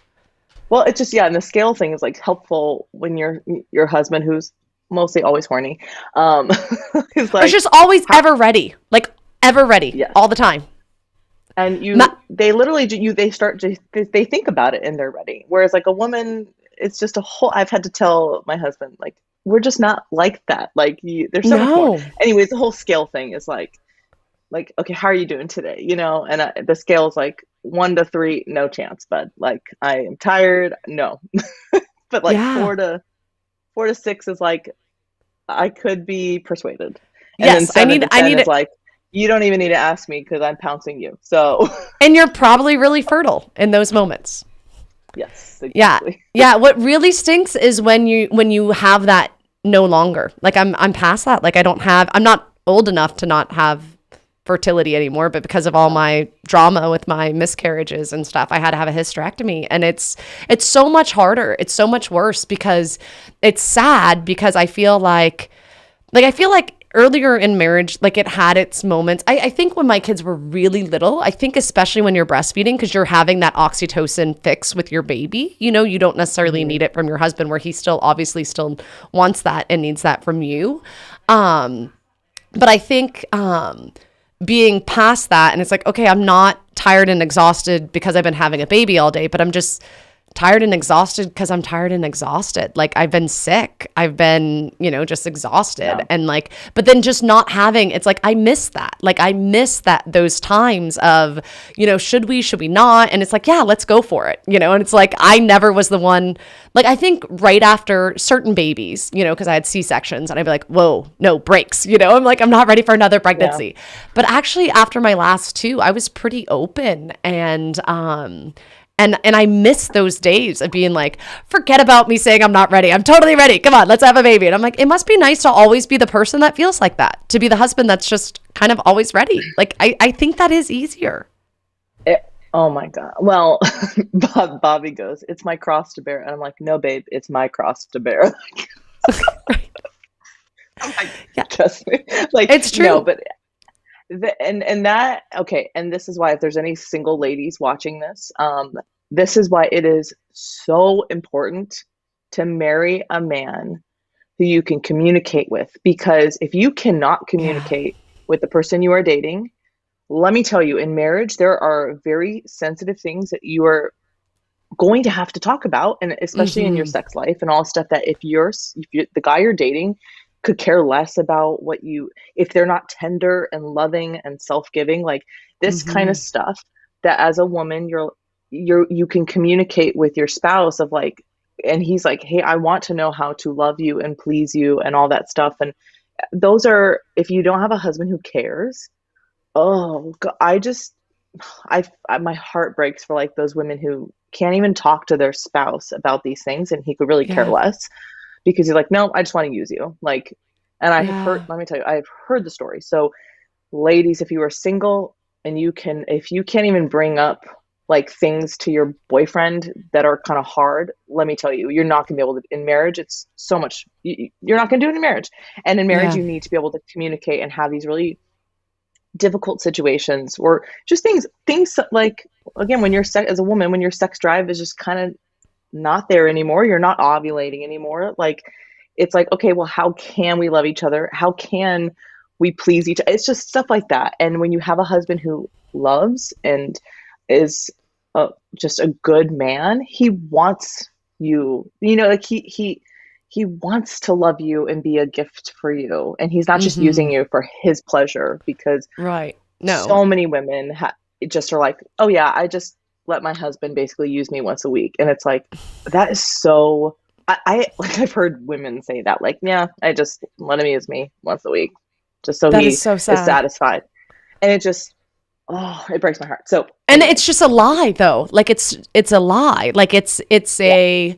Well, it's just, yeah, and the scale thing is like helpful when your husband, who's mostly always horny, um, is Or it's like, just always how, ever ready. Like ever ready yes, all the time. and Ma- they literally, they start to, they think about it and they're ready. Whereas like a woman, it's just a whole. I've had to tell my husband like we're just not like that. Like there's so much more. no. Anyways, the whole scale thing is like okay, how are you doing today? And the scale is like 1 to 3, no chance, but like I am tired, no. But like Yeah. 4 to 6 is like I could be persuaded, and then Yes, I seven need to I ten need is it. like you don't even need to ask me because I'm pouncing you. So And you're probably really fertile in those moments. yes, Yeah. exactly. Yeah, what really stinks is when you have that no longer. Like I'm past that. Like I'm not old enough to not have fertility anymore, but because of all No. my drama with my miscarriages and stuff, I had to have a hysterectomy, and it's so much harder. It's so much worse because it's sad because I feel like earlier in marriage, like it had its moments. I think when my kids were really little, I think especially when you're breastfeeding, because you're having that oxytocin fix with your baby, you don't necessarily Hmm. need it from your husband where he still obviously still wants that and needs that from you. But I think being past that and it's like, okay, I'm not tired and exhausted because I've been having a baby all day, but I'm just tired and exhausted because I'm tired and exhausted. Like I've been sick. I've been, just exhausted. Yeah. And like, but then just not having, it's like, I miss that. Like I miss those times of, should we not? And it's like, yeah, let's go for it. And it's like, I never was the one, like, I think right after certain babies, because I had C-sections and I'd be like, whoa, no breaks, I'm like, I'm not ready for another pregnancy. Yeah. But actually after my last two, I was pretty open and I miss those days of being like, forget about me saying I'm not ready. I'm totally ready. Come on, let's have a baby. And I'm like, it must be nice to always be the person that feels like that, to be the husband that's just kind of always ready. Like, I think that is easier. Oh my God. Well, Bobby goes, it's my cross to bear. And I'm like, no, babe, it's my cross to bear. I'm like, yeah. Trust me. Like, it's true. No, but okay. And this is why, if there's any single ladies watching this, this is why it is so important to marry a man who you can communicate with, because if you cannot communicate with the person you are dating, let me tell you, in marriage, there are very sensitive things that you are going to have to talk about, and especially in your sex life and all stuff that if the guy you're dating could care less about if they're not tender and loving and self-giving, like this kind of stuff, that as a woman, you can communicate with your spouse of like, and he's like, hey, I want to know how to love you and please you and all that stuff. And those are, if you don't have a husband who cares, oh God, my heart breaks for like those women who can't even talk to their spouse about these things, and he could really care less because he's like, no, I just want to use you. Like, and I have heard, let me tell you, I've heard the story. So ladies, if you are single and if you can't even bring up like things to your boyfriend that are kind of hard, let me tell you, you're not gonna be able to, in marriage, it's so much, you're not gonna do it in marriage. And in marriage, you need to be able to communicate and have these really difficult situations, or just things like, again, when as a woman, when your sex drive is just kind of not there anymore, you're not ovulating anymore, like it's like, okay, well, how can we love each other, how can we please each other? It's just stuff like that. And when you have a husband who loves and is just a good man, he wants you, like he wants to love you and be a gift for you. And he's not just using you for his pleasure, because so many women just are like, oh yeah, I just let my husband basically use me once a week. And it's like, that is so, I've heard women say that, like, yeah, I just let him use me once a week just so he is satisfied. And it just, it breaks my heart. So, and it's just a lie though. Like it's a lie. Like it's a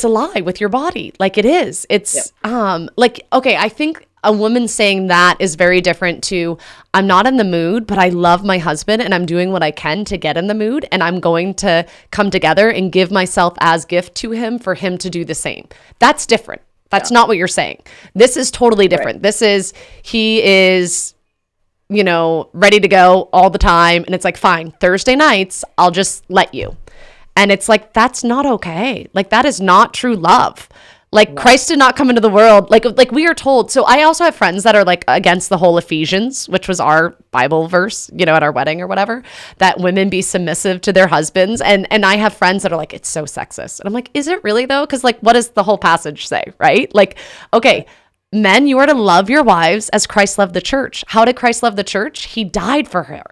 lie with your body. Like it is. It's like, okay, I think a woman saying that is very different to, I'm not in the mood, but I love my husband and I'm doing what I can to get in the mood, and I'm going to come together and give myself as gift to him for him to do the same. That's different. That's not what you're saying. This is totally different. Right. This is, he is, ready to go all the time. And it's like, fine, Thursday nights, I'll just let you. And it's like, that's not okay. Like, that is not true love. Like, Christ did not come into the world. Like we are told. So I also have friends that are like against the whole Ephesians, which was our Bible verse, at our wedding or whatever, that women be submissive to their husbands. And I have friends that are like, it's so sexist. And I'm like, is it really though? Because like, what does the whole passage say, right? Like, okay, men, you are to love your wives as Christ loved the church. How did Christ love the church? He died for her.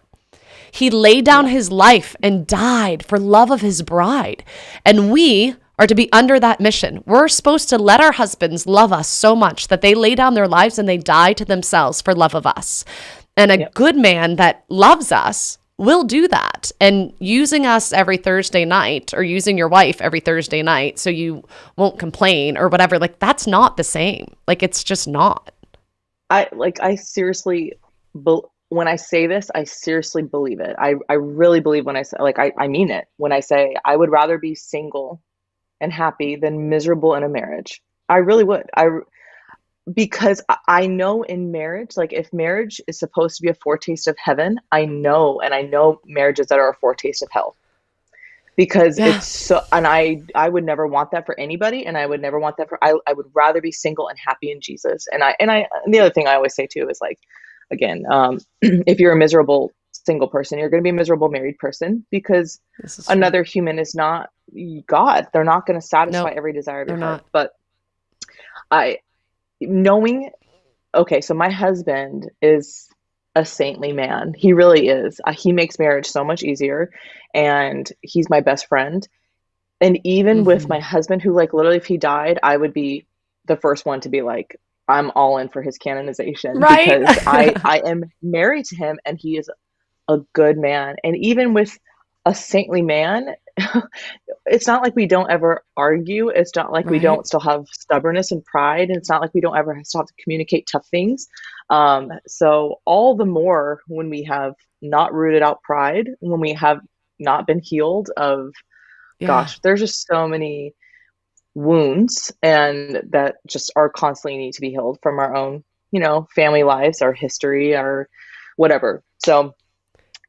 He laid down his life and died for love of his bride. And we are to be under that mission. We're supposed to let our husbands love us so much that they lay down their lives and they die to themselves for love of us. And a good man that loves us will do that. And using us every Thursday night, or using your wife every Thursday night so you won't complain or whatever, like that's not the same. Like it's just not. I seriously, when I say this, I seriously believe it. I really believe when I say, like, I mean it. When I say I would rather be single and happy than miserable in a marriage. I really would. Because I know in marriage, like if marriage is supposed to be a foretaste of heaven, I know marriages that are a foretaste of hell. Because it's so, and I would never want that for anybody, and I would never want that I would rather be single and happy in Jesus. And the other thing I always say too is like, again, if you're a miserable single person. You're going to be a miserable married person because This is true. another human is not God. They're not going to satisfy Nope, every desire of they're your heart. not. But I, knowing, okay, so my husband is a saintly man. He really is. He makes marriage so much easier, and he's my best friend. And even with Hmm. my husband, who like literally, if he died, I would be the first one to be like, I'm all in for his canonization Right? because I am married to him and he is a good man. And even with a saintly man, it's not like we don't ever argue. It's not like we Right? don't still have stubbornness and pride. And it's not like we don't ever still have to communicate tough things. So all the more when we have not rooted out pride, when we have not been healed of, Yeah. gosh, there's just so many wounds and that just are constantly need to be healed from our own, family lives, our history, our whatever. So,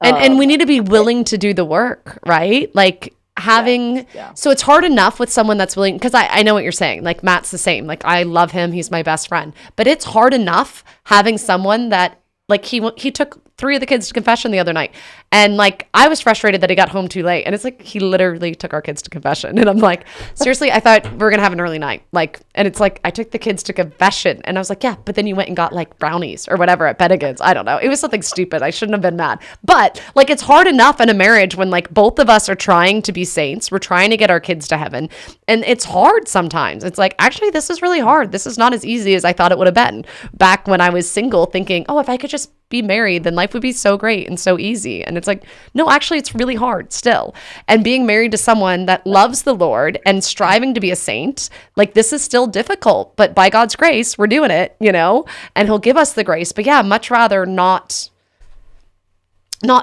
And we um, need to be it, willing to do the work, right? Like yes, having, yeah, so it's hard enough with someone that's willing, because I know what you're saying. Like Matt's the same. Like I love him. He's my best friend. But it's hard enough having someone that, like he took three of the kids to confession the other night. And like I was frustrated that he got home too late. And it's like he literally took our kids to confession. And I'm like, seriously, I thought we were gonna have an early night. Like, and it's like I took the kids to confession. And I was like, yeah, but then you went and got like brownies or whatever at Bennigan's. I don't know. It was something stupid. I shouldn't have been mad. But like it's hard enough in a marriage when like both of us are trying to be saints. We're trying to get our kids to heaven. And it's hard sometimes. It's like, actually, this is really hard. This is not as easy as I thought it would have been back when I was single, thinking, oh, if I could just be married, then life would be so great and so easy. And it's like, no, actually, it's really hard still. And being married to someone that loves the Lord and striving to be a saint, like this is still difficult, but by God's grace, we're doing it, and He'll give us the grace. But yeah, much rather not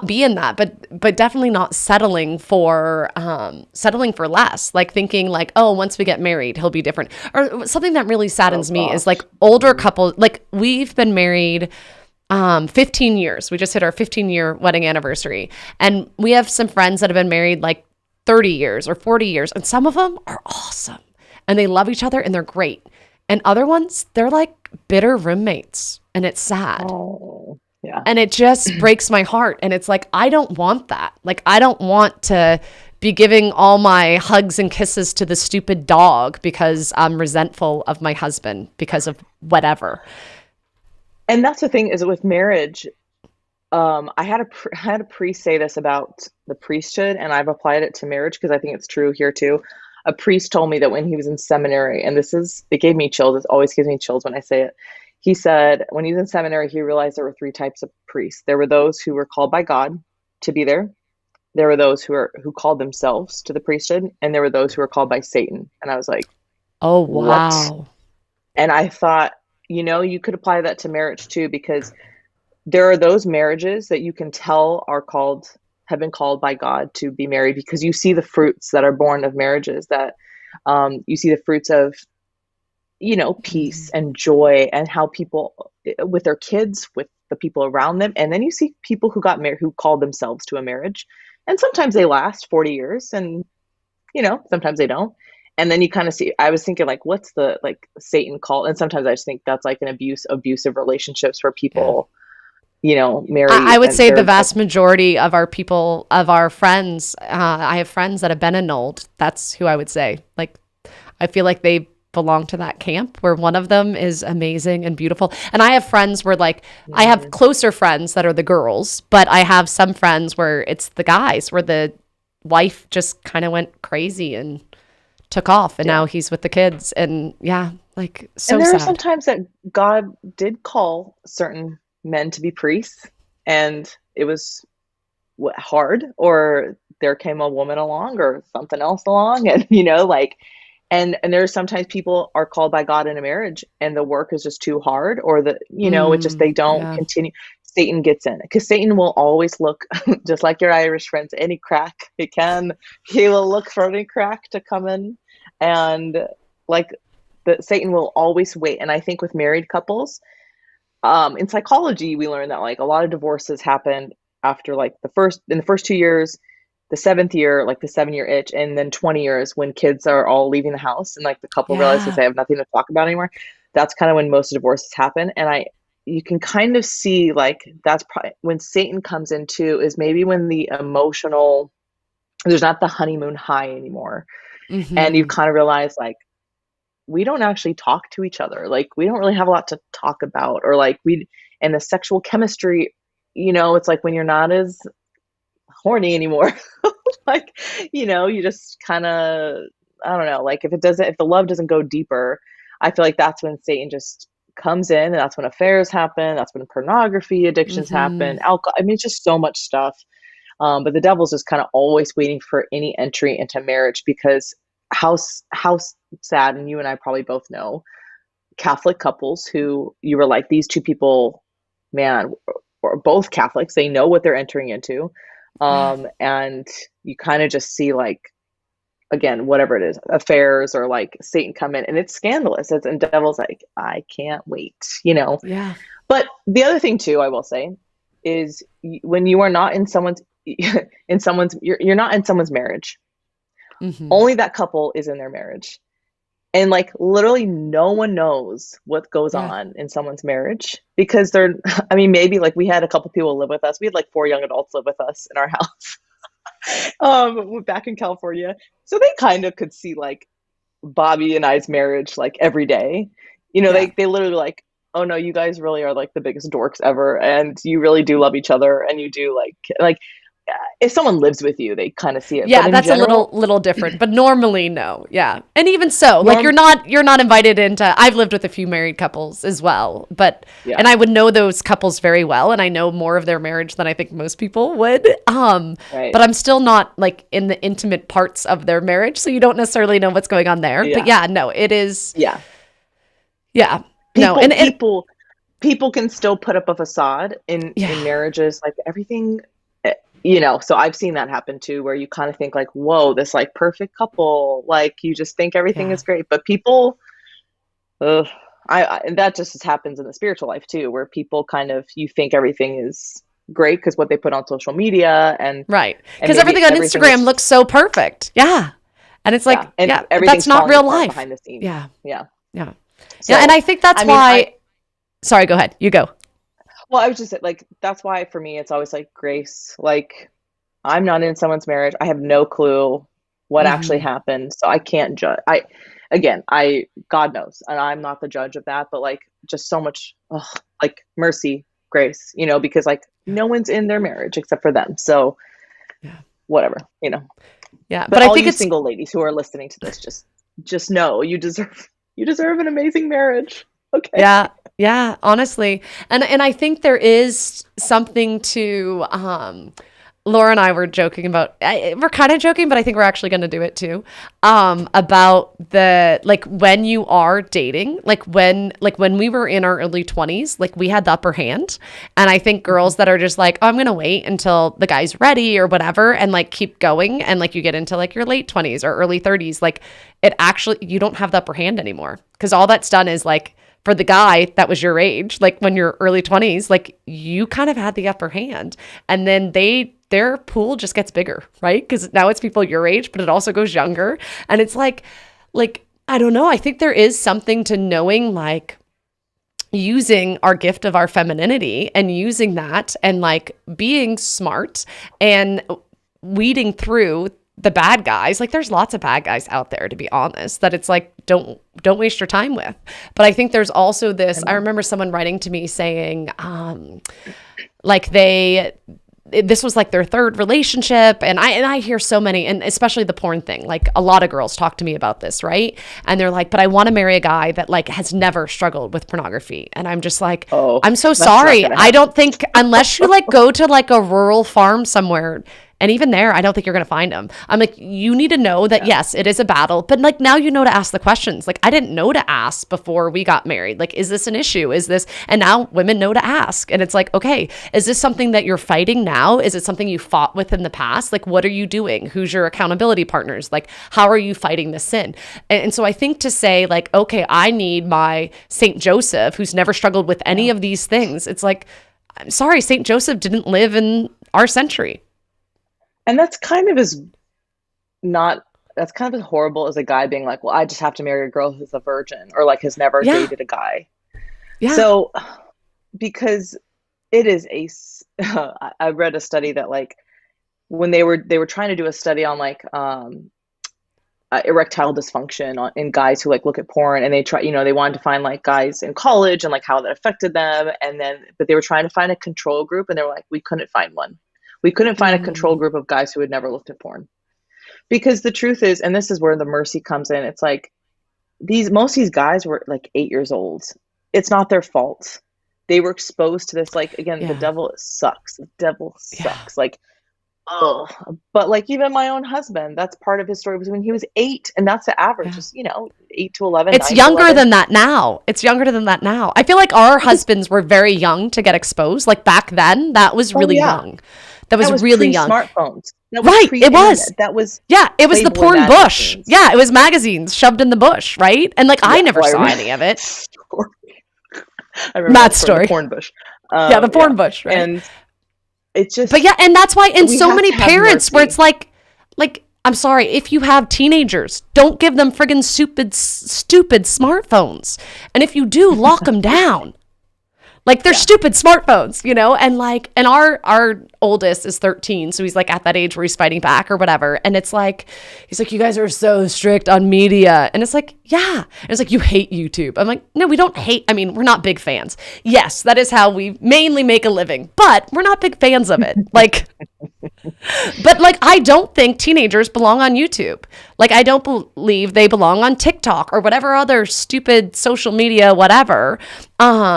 be in that, but definitely not settling for less, like thinking like, oh, once we get married he'll be different. Or something that really oh saddens me is like gosh. older couples, like we've been married 15 years. We just hit our 15-year wedding anniversary. And we have some friends that have been married like 30 years or 40 years. And some of them are awesome and they love each other and they're great. And other ones, they're like bitter roommates and it's sad. Oh, yeah. And it just breaks my heart. And it's like, I don't want that. Like, I don't want to be giving all my hugs and kisses to the stupid dog because I'm resentful of my husband because of whatever. And that's the thing is with marriage. I had a priest say this about the priesthood, and I've applied it to marriage because I think it's true here too. A priest told me that when he was in seminary, and it gave me chills. It always gives me chills when I say it. He said when he was in seminary, he realized there were three types of priests. There were those who were called by God to be there. There were those who called themselves to the priesthood, and there were those who were called by Satan. And I was like, Oh, what? wow. And I thought, you could apply that to marriage too, because there are those marriages that you can tell have been called by God to be married because you see the fruits that are born of marriages that you see the fruits of, peace Mhm. and joy and how people with their kids, with the people around them. And then you see people who got married, who called themselves to a marriage. And sometimes they last 40 years and, sometimes they don't. And then you kind of see, I was thinking like, what's the like Satan call? And sometimes I just think that's like abusive relationships where Yeah. people marry I would and say the they're vast majority of our people, of our friends, I have friends that have been annulled. That's who I would say. Like, I feel like they belong to that camp where one of them is amazing and beautiful. And I have friends where, like, I have Mhm. closer friends that are the girls, but I have some friends where it's the guys, where the wife just kind of went crazy and took off, and Yeah. now he's with the kids. And yeah, like, And so there are sad. some times that God did call certain men to be priests, and it was hard, or there came a woman along or something else along, and like, and there are sometimes people are called by God in a marriage, and the work is just too hard, or it just they don't Yeah. continue. Satan gets in because Satan will always look, just like your Irish friends, any crack he can. He will look for any crack to come in, and like Satan will always wait. And I think with married couples, in psychology, we learned that like a lot of divorces happen after like in the first 2 years, the seventh year, like the 7 year itch, and then 20 years when kids are all leaving the house and like the couple realizes Yeah. they have nothing to talk about anymore. That's kind of when most divorces happen. And you can kind of see like that's probably when Satan comes into is maybe when the emotional there's not the honeymoon high anymore. And you Mm-hmm. kind of realize like we don't actually talk to each other. Like we don't really have a lot to talk about or like we and the sexual chemistry, it's like when you're not as horny anymore. Like, you just kind of I don't know, like if the love doesn't go deeper, I feel like that's when Satan just comes in and that's when affairs happen, that's when pornography addictions Mm-hmm. happen, alcohol. I mean, it's just so much stuff. But the devil's just kind of always waiting for any entry into marriage because how sad, and you and I probably both know Catholic couples who you were like these two people, man, are both Catholics. They know what they're entering into, Yeah. and you kind of just see like again whatever it is, affairs or like Satan come in, and it's scandalous. And devil's like, I can't wait. Yeah. But the other thing too, I will say, is when you are not in someone's you're not in someone's marriage. Mm-hmm. Only that couple is in their marriage. And like literally no one knows what goes Yeah. on in someone's marriage because they're I mean maybe like we had a couple people live with us. We had like four young adults live with us in our house. Back in California. So they kind of could see like Bobby and I's marriage like every day. Yeah. They literally like, oh no, you guys really are like the biggest dorks ever, and you really do love each other, and you do like if someone lives with you, they kind of see it. But Yeah, in that's a little general, little different, but normally no. Yeah. And even so, like norm, you're not invited into I've lived with a few married couples as well, but yeah, and I would know those couples very well and I know more of their marriage than I think most people would. right, But I'm still not like in the intimate parts of their marriage, so you don't necessarily know what's going on there. But yeah, yeah, no, it is yeah. yeah. No, People, and people, people can still put up a facade yeah. in marriages, like everything. So I've seen that happen too, where you kind of think like, whoa, this like perfect couple, like you just think everything Yeah. is great, but people, ugh, and that just happens in the spiritual life too, where people kind of you think everything is great because what they put on social media Right. and Because maybe everything on everything Instagram is looks so perfect. Yeah. And it's yeah, like, and yeah, that's everything's not falling real apart life. behind the scenes. Yeah. Yeah. Yeah. Yeah. And So I think that's I mean, why, sorry, go ahead. You go. I was just like that's why for me it's always like grace. Like I'm not in someone's marriage. I have no clue what actually Hmm. happened, so I can't judge. I God knows, and I'm not the judge of that. But like, just so much, ugh, like mercy, grace, because like Yeah. no one's in their marriage except for them. So Yeah. whatever. Yeah. But But I all think you it's, single ladies who are listening to this, just know you deserve an amazing marriage. Okay. yeah. Yeah. Honestly. And I think there is something to, Laura and I were joking about, we're kind of joking, but I think we're actually going to do it too. About the, like when you are dating, like when we were in our early 20s, like we had the upper hand. And I think girls that are just like, oh, I'm going to wait until the guy's ready or whatever and like keep going. And like you get into like your late 20s or early 30s, like it actually, you don't have the upper hand anymore. Cause all that's done is like, for the guy that was your age, like when you're early 20s, like you kind of had the upper hand. And then their pool just gets bigger, right? Because now it's people your age, but it also goes younger. And it's like, I don't know. I think there is something to knowing like using our gift of our femininity and using that and like being smart and weeding through the bad guys. Like there's lots of bad guys out there, to be honest, that it's like don't waste your time with. But I think there's also this, I remember someone writing to me saying like this was like their third relationship, and I hear so many, and especially the porn thing, like a lot of girls talk to me about this, right? And they're like, but I want to marry a guy that like has never struggled with pornography. And I'm just like, Oh, I'm so that's not sorry, gonna I happen. don't think, unless you like go to like a rural farm somewhere, and even there, I don't think you're going to find them. I'm like, you need to know that, Yeah. yes, it is a battle, but like now you know to ask the questions. Like I didn't know to ask before we got married. Like, is this an issue? Is this, and now women know to ask. And it's like, okay, is this something that you're fighting now? Is it something you fought with in the past? Like, what are you doing? Who's your accountability partners? Like, how are you fighting this sin? And so I think to say like, okay, I need my Saint Joseph who's never struggled with any Yeah. of these things. It's like, I'm sorry, Saint Joseph didn't live in our century. And that's kind of as not that's kind of as horrible as a guy being like, well, I just have to marry a girl who's a virgin or like has never Yeah. dated a guy. Yeah. So because it is I read a study that like when they were trying to do a study on like erectile dysfunction in guys who like look at porn, and they try, they wanted to find like guys in college and like how that affected them, and then but they were trying to find a control group, and they were like, we couldn't find one. We couldn't find a control Mm, group of guys who had never looked at porn. Because the truth is, and this is where the mercy comes in, it's like most of these guys were like 8 years old. It's not their fault. They were exposed to this, like, again, the yeah. devil sucks. The devil Yeah. sucks. Like, oh, but like even my own husband, that's part of his story, was when he was 8, and that's the average, Yeah. just 8 to 11, It's 9 to younger 11. than that now. It's younger than that now. I feel like our husbands were very young to get exposed. Like back then, that was Oh really yeah, young. That that was was really young. pre-smartphones. That was Right. It was. pre-internet. That was Yeah. It was the Playboy porn bush. magazines. Yeah. It was magazines shoved in the bush. Right. And like I Yeah, never well, I saw remember any of it. story. I remember that Matt's story, the story. porn bush. Yeah. The Yeah, porn bush. Right. and it's But just yeah. And that's why, and we so have many to have parents where it's mercy. like, I'm sorry, if you have teenagers, don't give them friggin' stupid smartphones. And if you do, lock them down. Like they're Yeah, stupid smartphones, and like, and our oldest is 13, so he's like at that age where he's fighting back or whatever. And it's like, he's like, you guys are so strict on media, and it's like, yeah, and it's like, you hate YouTube. I'm like, no, we don't hate. I mean, we're not big fans. Yes, that is how we mainly make a living, but we're not big fans of it. Like, but like, I don't think teenagers belong on YouTube. Like, I don't believe they belong on TikTok or whatever other stupid social media, whatever.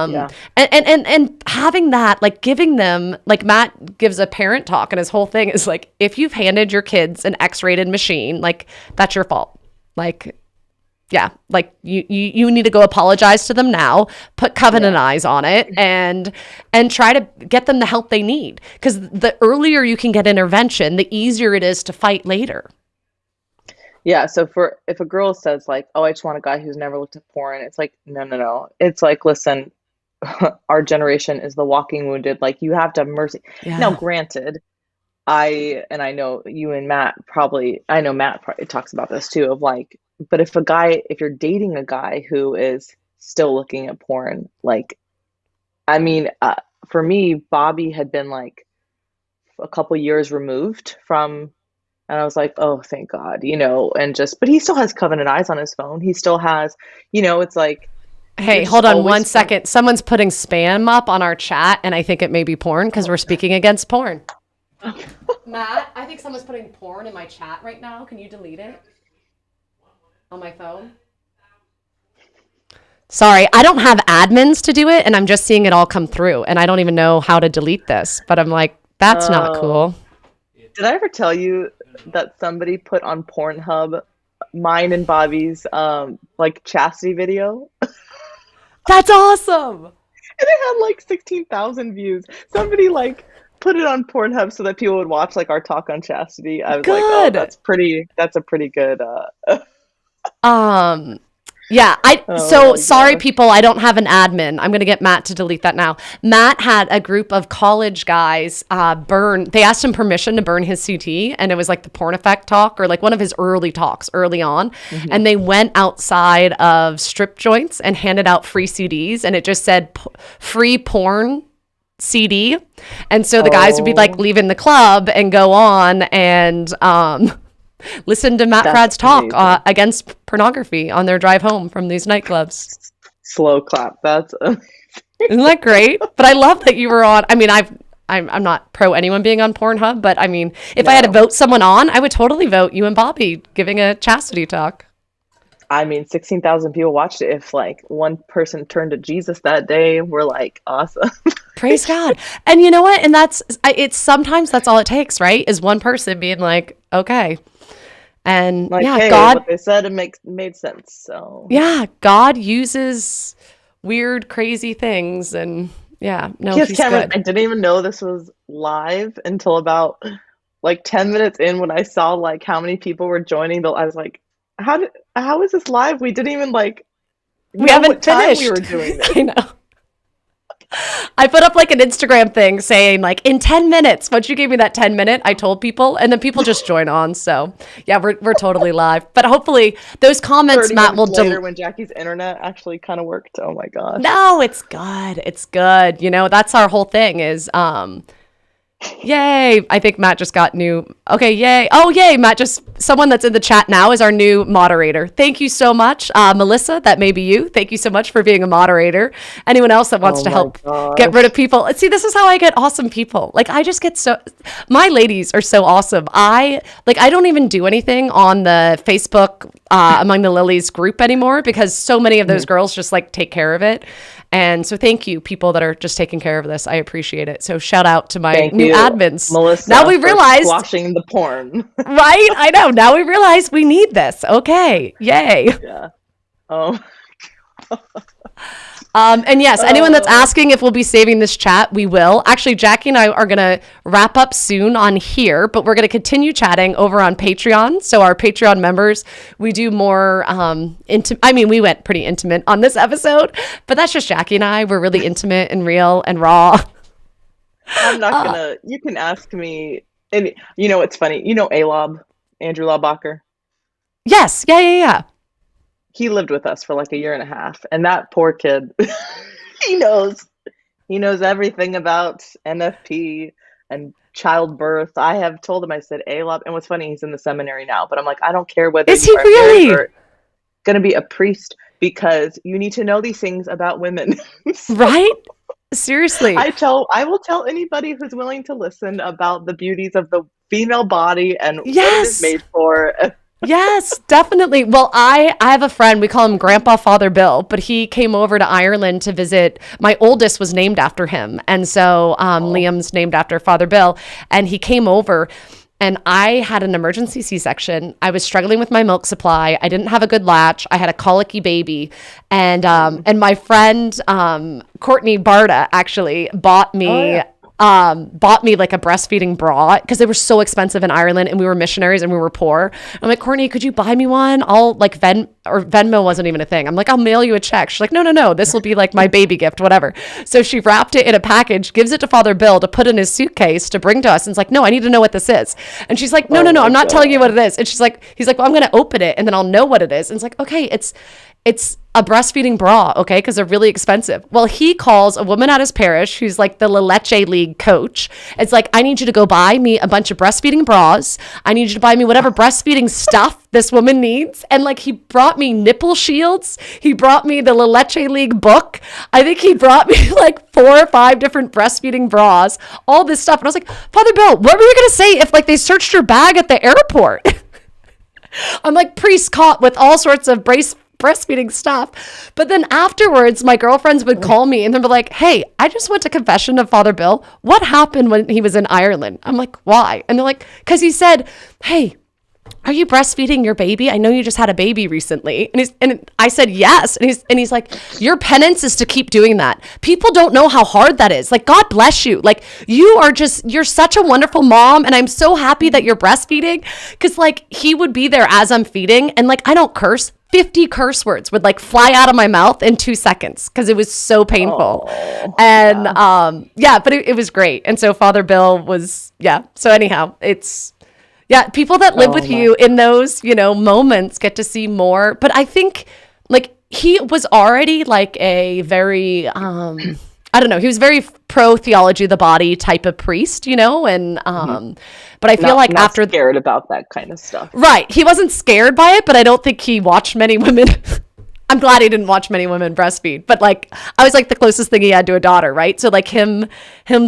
yeah, And having that, like giving them, like Matt gives a parent talk, and his whole thing is like, if you've handed your kids an X-rated machine, like that's your fault. Like, yeah, like you need to go apologize to them now, put covenant yeah. eyes on it, and try to get them the help they need. Because the earlier you can get intervention, the easier it is to fight later. Yeah, so for if a girl says like, "Oh, I just want a guy who's never looked at porn," it's like, no, no, no. It's like, listen, our generation is the walking wounded. Like, you have to have mercy. Now, Yeah. granted, I know you and Matt probably, I know Matt probably talks about this too, of like, but if you're dating a guy who is still looking at porn, like, I mean, for me, Bobby had been like a couple years removed from, and I was like, oh, thank God, and just, but he still has Covenant Eyes on his phone. He still has, it's like, Hey, you're just hold on one always second. Someone's putting spam up on our chat, and I think it may be porn because we're speaking against porn. Matt, I think someone's putting porn in my chat right now. Can you delete it on my phone? Sorry, I don't have admins to do it, and I'm just seeing it all come through, and I don't even know how to delete this. But I'm like, that's not oh, cool. did I ever tell you that somebody put on Pornhub mine and Bobby's like chastity video? That's awesome. And it had like 16,000 views. Somebody like put it on Pornhub so that people would watch like our talk on chastity. I was like, oh, Good. that's a pretty good Um, yeah, oh so my sorry gosh. people, I don't have an admin. I'm gonna get Matt to delete that now. Matt had a group of college guys they asked him permission to burn his CD, and it was like the porn effect talk, or like one of his early talks early on. Hmm. And they went outside of strip joints and handed out free CDs, and it just said free porn CD. And so the guys would be like Oh, leaving the club and go on and listen to Matt that's Fradd's talk amazing. against pornography on their drive home from these nightclubs. Slow clap. That's Isn't that great? But I love that you were on. I mean, I'm not pro anyone being on Pornhub, but I mean, if I had to no. vote someone on, I would totally vote you and Bobby giving a chastity talk. I mean, 16,000 people watched it. If like one person turned to Jesus that day, we're like, awesome. Praise God. And you know what? And it's sometimes that's all it takes, right? Is one person being like, okay. And Like, yeah, hey, God, what they said, it made sense. So yeah, God uses weird, crazy things. And yeah, no, yes, he's Cameron, good. I didn't even know this was live until about like 10 minutes in, when I saw like how many people were joining. I was like, how is this live? We didn't even like We know what haven't time we were finished. doing this. I know. I put up like an Instagram thing saying like in 10 minutes. Once you gave me that 10-minute, I told people, and then people just join on. So yeah, we're totally live. But hopefully those comments, 30 Matt, will minutes later when Jackie's internet actually kind of worked. Oh my gosh. No, it's good. It's good. You know, that's our whole thing is yay. I think Matt just got new. Okay, yay. Oh, yay. Matt just, someone that's in the chat now is our new moderator. Thank you so much. Melissa, that may be you. Thank you so much for being a moderator. Anyone else that wants to help get rid of people. See, this is how I get awesome people. Like, I just get my ladies are so awesome. I don't even do anything on the Facebook Among the Lilies group anymore because so many of those girls just like take care of it. And so thank you, people that are just taking care of this. I appreciate it. So shout out to my new admins. Melissa, now we realized watching the porn. Right? I know. Now we realize we need this. Okay. Yay. Yeah. Oh. And yes, anyone that's asking if we'll be saving this chat, we will. Actually, Jackie and I are going to wrap up soon on here, but we're going to continue chatting over on Patreon. So our Patreon members, we do more we went pretty intimate on this episode, but that's just Jackie and I. We're really intimate and real and raw. I'm not going to, you can ask me, and you know, it's funny. You know Alob, Andrew Laubacher? Yes. Yeah. He lived with us for like a year and a half, and that poor kid, he knows everything about NFP and childbirth. I have told him, I said, Alob, and what's funny, he's in the seminary now, but I'm like, I don't care whether is he really going to be a priest, because you need to know these things about women. Right? Seriously. I will tell anybody who's willing to listen about the beauties of the female body and what it is made for. Yes, definitely. Well, I have a friend, we call him Grandpa Father Bill, but he came over to Ireland to visit. My oldest was named after him. And so Liam's named after Father Bill. And he came over and I had an emergency C-section. I was struggling with my milk supply. I didn't have a good latch. I had a colicky baby. And my friend, Courtney Barta, actually bought me like a breastfeeding bra because they were so expensive in Ireland and we were missionaries and we were poor. I'm like, Courtney, could you buy me one? I'll like Venmo wasn't even a thing. I'm like, I'll mail you a check. She's like, no, this will be like my baby gift, whatever. So she wrapped it in a package, gives it to Father Bill to put in his suitcase to bring to us. And it's like, no, I need to know what this is. And she's like, no, I'm not telling you what it is. And he's like, well, I'm going to open it and then I'll know what it is. And it's like, okay, it's a breastfeeding bra, okay, because they're really expensive. Well, he calls a woman at his parish who's like the La Leche League coach. It's like, I need you to go buy me a bunch of breastfeeding bras. I need you to buy me whatever breastfeeding stuff this woman needs. And like, he brought me nipple shields. He brought me the La Leche League book. I think he brought me like 4 or 5 different breastfeeding bras, all this stuff. And I was like, Father Bill, what were you going to say if like they searched your bag at the airport? I'm like, priest caught with all sorts of breastfeeding stuff. But then afterwards, my girlfriends would call me and they'd be like, hey, I just went to confession of Father Bill. What happened when he was in Ireland? I'm like, why? And they're like, because he said, hey, are you breastfeeding your baby? I know you just had a baby recently. And I said, yes. And he's like, your penance is to keep doing that. People don't know how hard that is. Like, God bless you. Like, you're such a wonderful mom. And I'm so happy that you're breastfeeding. Cause like, he would be there as I'm feeding. And like, I don't curse. 50 curse words would like fly out of my mouth in 2 seconds because it was so painful. But it was great. And so Father Bill was, So anyhow, people that live with you in those, moments get to see more. But I think like he was already like a very, I don't know, he was very pro theology of the body type of priest, and but I feel like not after scared about that kind of stuff. Right. He wasn't scared by it, but I don't think he watched many women. I'm glad he didn't watch many women breastfeed, but like I was like the closest thing he had to a daughter, right? So like him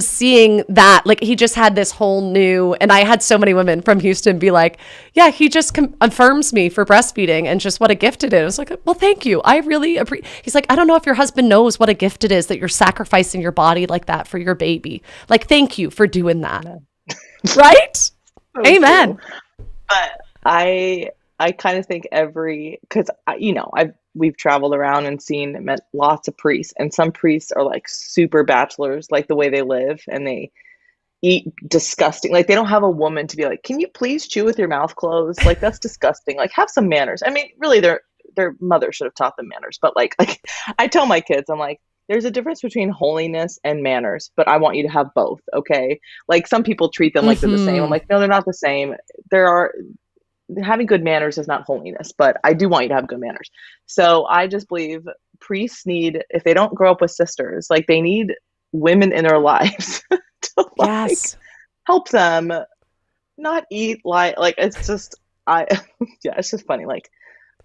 seeing that, like he just had this whole new, and I had so many women from Houston be like, yeah, he just affirms me for breastfeeding and just what a gift it is. I was like, well, thank you. I really appreciate. He's like, I don't know if your husband knows what a gift it is that you're sacrificing your body like that for your baby. Like, thank you for doing that. Right? So amen. True. But I kind of think because we've traveled around and met lots of priests, and some priests are like super bachelors, like the way they live, and they eat disgusting. Like they don't have a woman to be like, can you please chew with your mouth closed? Like that's disgusting. Like have some manners. I mean, really, their mother should have taught them manners. But like I tell my kids, I'm like, there's a difference between holiness and manners, but I want you to have both, okay? Like some people treat them like they're the same. I'm Mm-hmm. like, no, they're not the same. There are having good manners is not holiness, but I do want you to have good manners. So I just believe priests need, if they don't grow up with sisters, like they need women in their lives to like Yes. help them not eat like it's just I yeah, it's just funny. Like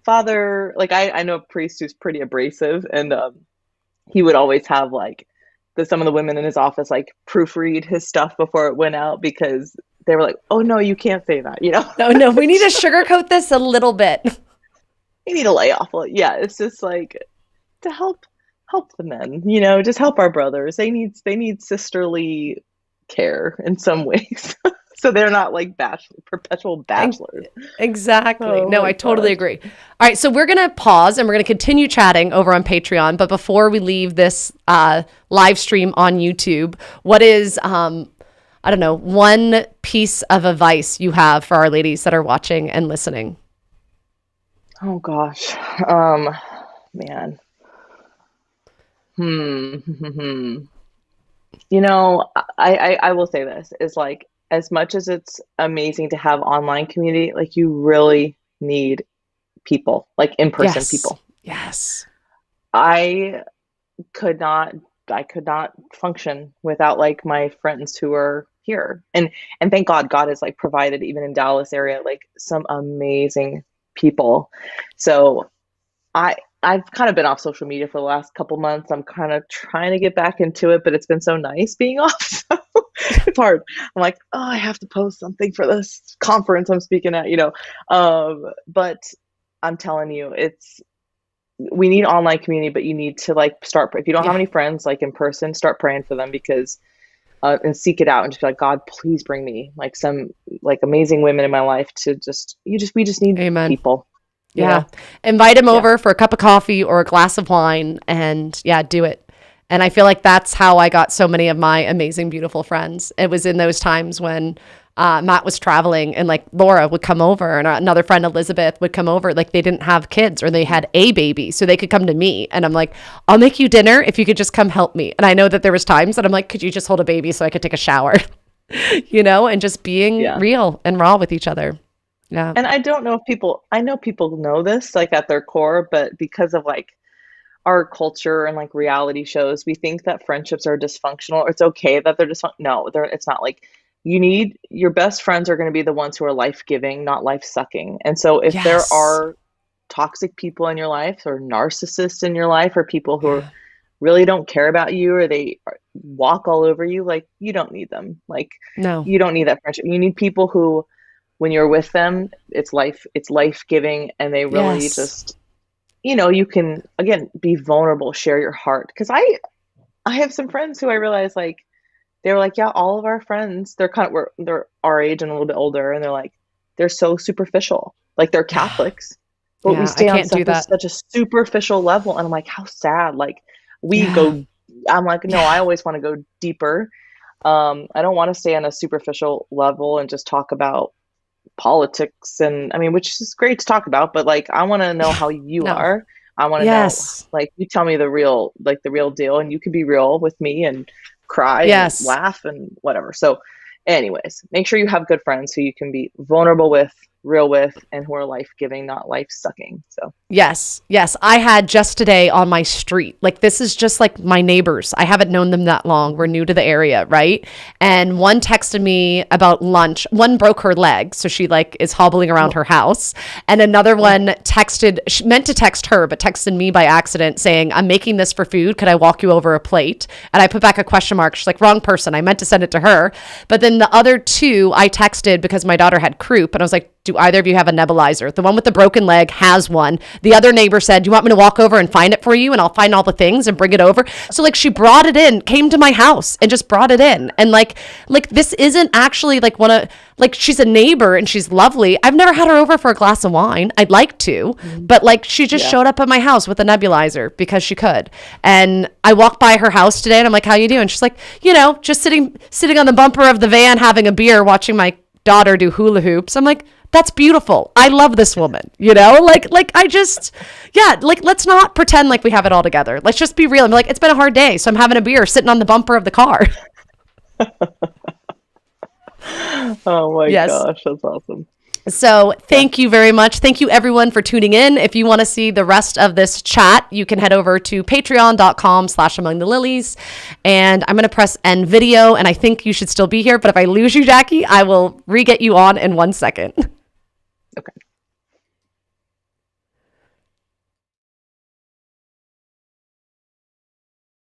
father, like I know a priest who's pretty abrasive, and he would always have like some of the women in his office like proofread his stuff before it went out because they were like, oh no, you can't say that, you know. No, no, we need to sugarcoat this a little bit. You need to lay off. Yeah, it's just like to help the men, you know, just help our brothers. They need sisterly care in some ways. So they're not like perpetual Ex- bachelors. Exactly. Oh No, my I totally gosh. agree. All right, so we're gonna pause and we're gonna continue chatting over on Patreon. But before we leave this live stream on YouTube, what is I don't know, one piece of advice you have for our ladies that are watching and listening? Oh gosh. Man. Hmm. You know, I will say this is like as much as it's amazing to have online community, like you really need people, like in-person Yes. people. Yes. I could not I could not function without like my friends who are here. And thank God has like provided even in Dallas area like some amazing people. So I've kind of been off social media for the last couple months. I'm kind of trying to get back into it, but it's been so nice being off. So it's hard. I'm like, oh, I have to post something for this conference I'm speaking at, you know. But I'm telling you, we need online community, but you need to like start if you don't have Yeah. any friends like in person, start praying for them because and seek it out and just be like, God, please bring me like some like amazing women in my life to we just need Amen. people, you Yeah. know? Invite him Yeah. over for a cup of coffee or a glass of wine and yeah, do it. And I feel like that's how I got so many of my amazing, beautiful friends. It was in those times when Matt was traveling and like Laura would come over and another friend, Elizabeth, would come over. Like they didn't have kids or they had a baby. So they could come to me. And I'm like, I'll make you dinner if you could just come help me. And I know that there was times that I'm like, could you just hold a baby so I could take a shower? You know, and just being Yeah. real and raw with each other. Yeah. And I don't know if I know people know this like at their core, but because of like our culture and like reality shows, we think that friendships are dysfunctional or it's okay that they're dysfunctional. No, it's not. Like your best friends are going to be the ones who are life-giving, not life-sucking. And so if there Yes. are toxic people in your life or narcissists in your life or people who Yeah. really don't care about you or they walk all over you, like you don't need them. Like No. you don't need that friendship. You need people who when you're with them, it's life-giving and they really Yes. just you can again be vulnerable, share your heart. Because I have some friends who I realize like they were like, yeah, all of our friends, they're our age and a little bit older, and they're like, they're so superficial. Like they're Catholics, but we Yeah. I stay on can't do that. such a superficial level. And I'm like, how sad. Like we Yeah. go I'm like, no, I Yeah. always want to go deeper. I don't want to stay on a superficial level and just talk about politics and I mean, which is great to talk about, but like I want to know Yeah. how you No. are. I want to know Yes. like you tell me the real deal and you can be real with me and cry and Yes. laugh and whatever. So anyways, make sure you have good friends who you can be vulnerable with, real with, and who are life-giving, not life-sucking. So Yes. Yes. I had just today on my street. Like this is just like my neighbors. I haven't known them that long. We're new to the area, right? And one texted me about lunch. One broke her leg, so she like is hobbling around her house. And another one texted, she meant to text her, but texted me by accident saying, "I'm making this for food. Could I walk you over a plate?" And I put back a question mark. She's like, "Wrong person. I meant to send it to her." But then the other two I texted because my daughter had croup, and I was like, "Do either of you have a nebulizer?" The one with the broken leg has one. The other neighbor said, "Do you want me to walk over and find it for you? And I'll find all the things and bring it over." So like she brought it in, came to my house and just brought it in. And like this isn't actually like like she's a neighbor and she's lovely. I've never had her over for a glass of wine. I'd like to, but like she just yeah. showed up at my house with a nebulizer because she could. And I walked by her house today and I'm like, "How you doing?" She's like, "You know, just sitting on the bumper of the van having a beer, watching my daughter do hula hoops. I'm like, that's beautiful. I love this woman, let's not pretend like we have it all together. Let's just be real. I'm like, it's been a hard day, so I'm having a beer sitting on the bumper of the car. Oh my Yes. gosh, that's awesome. So thank you very much. Thank you everyone for tuning in. If you want to see the rest of this chat, you can head over to patreon.com/Among The Lilies. And I'm going to press end video, and I think you should still be here. But if I lose you, Jackie, I will re-get you on in 1 second. Okay.